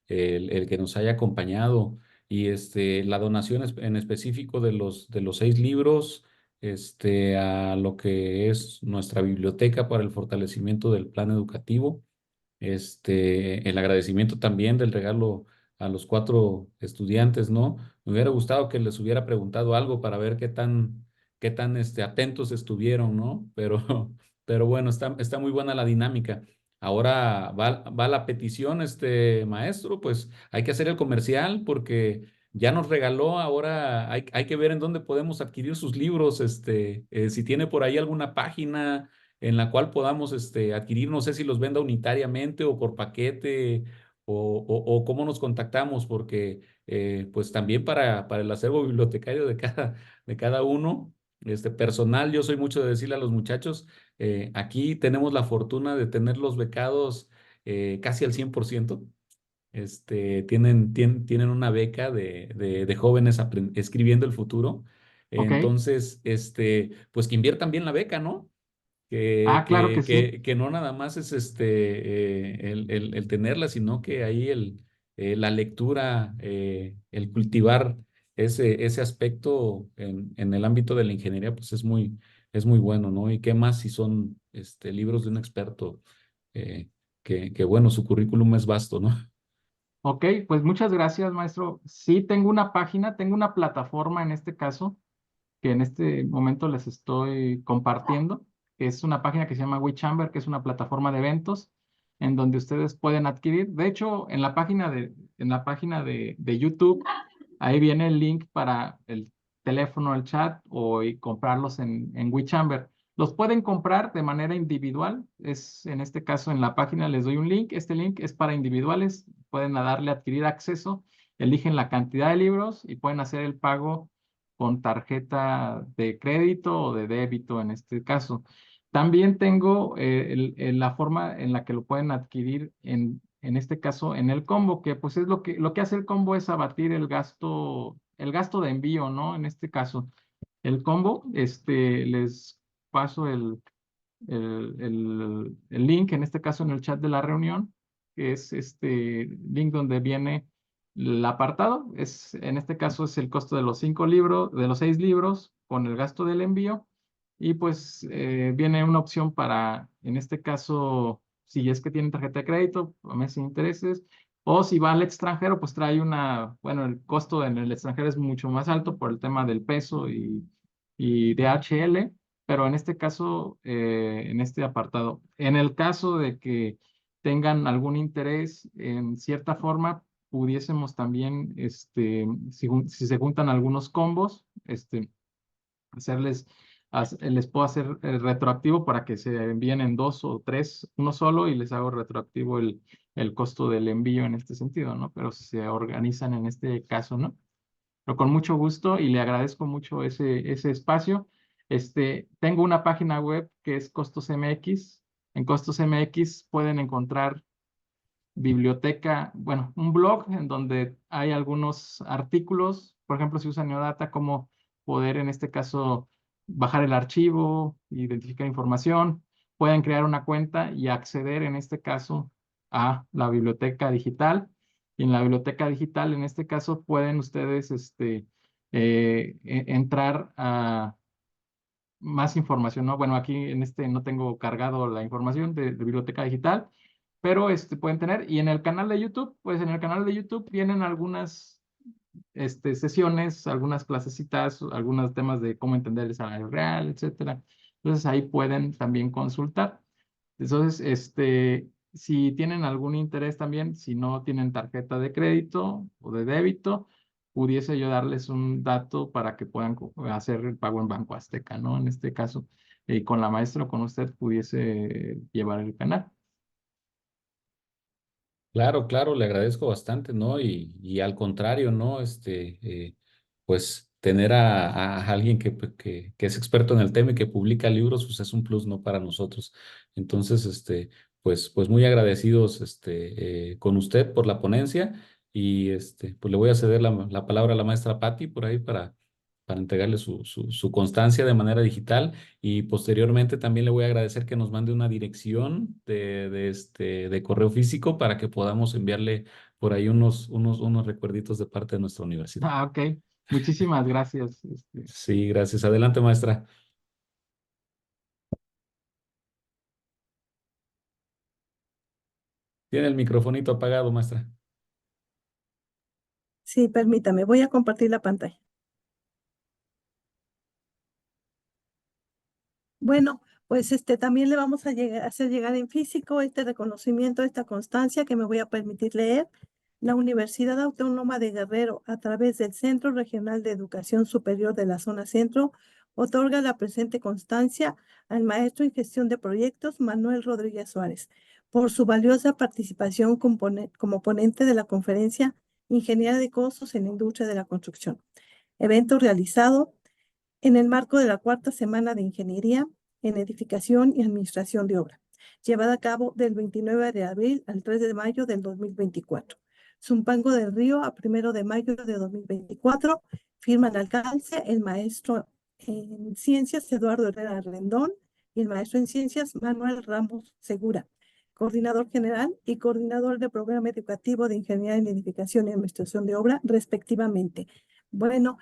el que nos haya acompañado y la donación en específico de los 6 libros, a lo que es nuestra biblioteca para el fortalecimiento del plan educativo. El agradecimiento también del regalo a los 4 estudiantes, ¿no? Me hubiera gustado que les hubiera preguntado algo para ver qué tan atentos estuvieron, ¿no? Pero, pero bueno, está muy buena la dinámica. Ahora va la petición, maestro, pues hay que hacer el comercial porque ya nos regaló, ahora hay que ver en dónde podemos adquirir sus libros, si tiene por ahí alguna página en la cual podamos adquirir, no sé si los venda unitariamente o por paquete o cómo nos contactamos, porque pues también para el acervo bibliotecario de cada uno, personal, yo soy mucho de decirle a los muchachos, aquí tenemos la fortuna de tener los becados casi al 100%. Tienen una beca de jóvenes escribiendo el futuro. ¿Ok? Entonces, pues que inviertan bien la beca, ¿no? Que, Claro que que, sí. que, que no nada más es el tenerla, sino que ahí la lectura, el cultivar ese aspecto en el ámbito de la ingeniería, pues es muy bueno, ¿no? Y qué más si son libros de un experto, que bueno, su currículum es vasto, ¿no? Ok, pues muchas gracias, maestro. Sí, tengo una página, tengo una plataforma en este caso, que en este momento les estoy compartiendo. Es una página que se llama WeChamber, que es una plataforma de eventos en donde ustedes pueden adquirir. De hecho, en la página de YouTube, ahí viene el link para el teléfono, el chat y comprarlos en WeChamber. Los pueden comprar de manera individual. En este caso, en la página les doy un link. Este link es para individuales. Pueden darle a adquirir acceso, eligen la cantidad de libros y pueden hacer el pago con tarjeta de crédito o de débito en este caso. También tengo la forma en la que lo pueden adquirir en este caso en el combo, que pues es lo que hace el combo es abatir el gasto de envío, ¿no? En este caso, el combo, les paso el link, en este caso en el chat de la reunión, que es este link donde viene el apartado. En este caso es el costo de los 5 libros, de los 6 libros, con el gasto del envío. Y pues viene una opción para, en este caso, si es que tienen tarjeta de crédito, a meses sin intereses, o si va al extranjero, pues trae bueno, el costo en el extranjero es mucho más alto por el tema del peso y DHL, pero en este caso, en este apartado, en el caso de que tengan algún interés en cierta forma, pudiésemos también, si se juntan algunos combos, hacerles, les puedo hacer retroactivo para que se envíen en 2 o 3, uno solo, y les hago retroactivo el costo del envío en este sentido, ¿no? Pero si se organizan en este caso, ¿no? Pero con mucho gusto y le agradezco mucho ese espacio. Tengo una página web que es Costos MX. En Costos MX pueden encontrar biblioteca, bueno, un blog en donde hay algunos artículos, por ejemplo, si usan Neodata, cómo poder en este caso bajar el archivo, identificar información, pueden crear una cuenta y acceder en este caso a la biblioteca digital. Y en la biblioteca digital, en este caso, pueden ustedes entrar más información, ¿no? Bueno, aquí en este no tengo cargado la información de biblioteca digital, pero pueden tener. Y en el canal de YouTube, pues en el canal de YouTube vienen algunas sesiones, algunas clasecitas, algunos temas de cómo entender el salario real, etcétera. Entonces ahí pueden también consultar. Entonces, si tienen algún interés también, si no tienen tarjeta de crédito o de débito, pudiese yo darles un dato para que puedan hacer el pago en Banco Azteca, ¿no? En este caso, con la maestra o con usted pudiese llevar el canal. Claro, claro, le agradezco bastante, ¿no? Y al contrario, ¿no? Pues tener a alguien que es experto en el tema y que publica libros, pues es un plus, ¿no? Para nosotros. Entonces, pues muy agradecidos, con usted por la ponencia y, pues le voy a ceder la palabra a la maestra Patti por ahí para entregarle su constancia de manera digital. Y posteriormente también le voy a agradecer que nos mande una dirección de correo físico para que podamos enviarle por ahí unos recuerditos de parte de nuestra universidad. Ah, ok. Muchísimas gracias. Sí, gracias. Adelante, maestra. Tiene el microfonito apagado, maestra. Sí, permítame, voy a compartir la pantalla. Bueno, pues también le vamos a hacer llegar en físico este reconocimiento, esta constancia que me voy a permitir leer. La Universidad Autónoma de Guerrero, a través del Centro Regional de Educación Superior de la Zona Centro, otorga la presente constancia al maestro en gestión de proyectos Manuel Rodríguez Suárez por su valiosa participación como ponente de la conferencia Ingeniería de Costos en la Industria de la Construcción, evento realizado en el marco de la cuarta semana de Ingeniería en Edificación y Administración de Obra, llevada a cabo del 29 de abril al 3 de mayo del 2024. Zumpango del Río, a 1 de mayo de 2024, firman alcance el maestro en Ciencias Eduardo Herrera Rendón y el maestro en Ciencias Manuel Ramos Segura, coordinador general y coordinador del programa educativo de Ingeniería en Edificación y Administración de Obra, respectivamente. Bueno,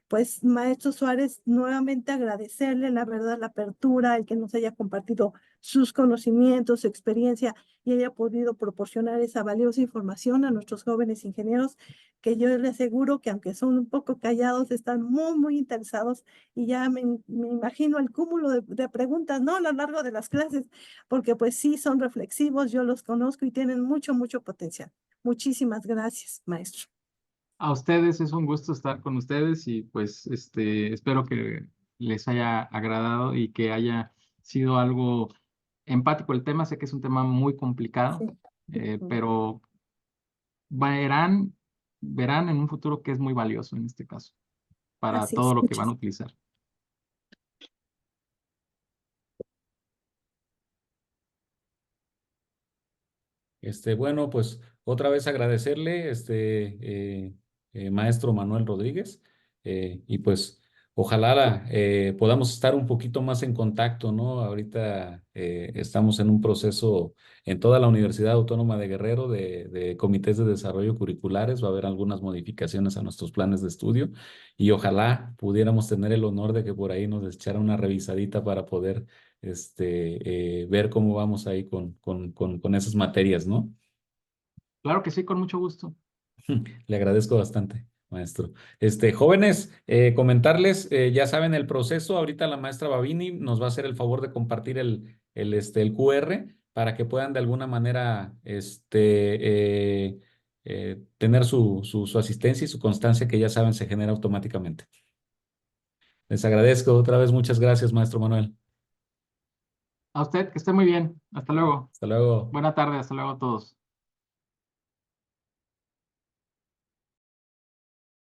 pues maestro Suárez, nuevamente agradecerle, la verdad, la apertura, el que nos haya compartido sus conocimientos, su experiencia y haya podido proporcionar esa valiosa información a nuestros jóvenes ingenieros, que yo les aseguro que aunque son un poco callados, están muy, muy interesados y ya me imagino el cúmulo de preguntas, ¿no? A lo largo de las clases, porque pues sí, son reflexivos, yo los conozco y tienen mucho, mucho potencial. Muchísimas gracias, maestro. A ustedes es un gusto estar con ustedes y pues espero que les haya agradado y que haya sido algo empático el tema. Sé que es un tema muy complicado, pero verán en un futuro que es muy valioso en este caso para Así todo es. lo que van a utilizar. Bueno, pues otra vez agradecerle, maestro Manuel Rodríguez, y pues ojalá podamos estar un poquito más en contacto, ¿no? Ahorita estamos en un proceso en toda la Universidad Autónoma de Guerrero de comités de desarrollo curriculares, va a haber algunas modificaciones a nuestros planes de estudio y ojalá pudiéramos tener el honor de que por ahí nos echara una revisadita para poder ver cómo vamos ahí con esas materias, ¿no? Claro que sí, con mucho gusto. Le agradezco bastante, maestro. Jóvenes, comentarles, ya saben el proceso, ahorita la maestra Babini nos va a hacer el favor de compartir el QR para que puedan de alguna manera tener su asistencia y su constancia que ya saben se genera automáticamente. Les agradezco otra vez, muchas gracias, maestro Manuel. A usted, que esté muy bien. Hasta luego. Hasta luego. Buena tarde, hasta luego a todos.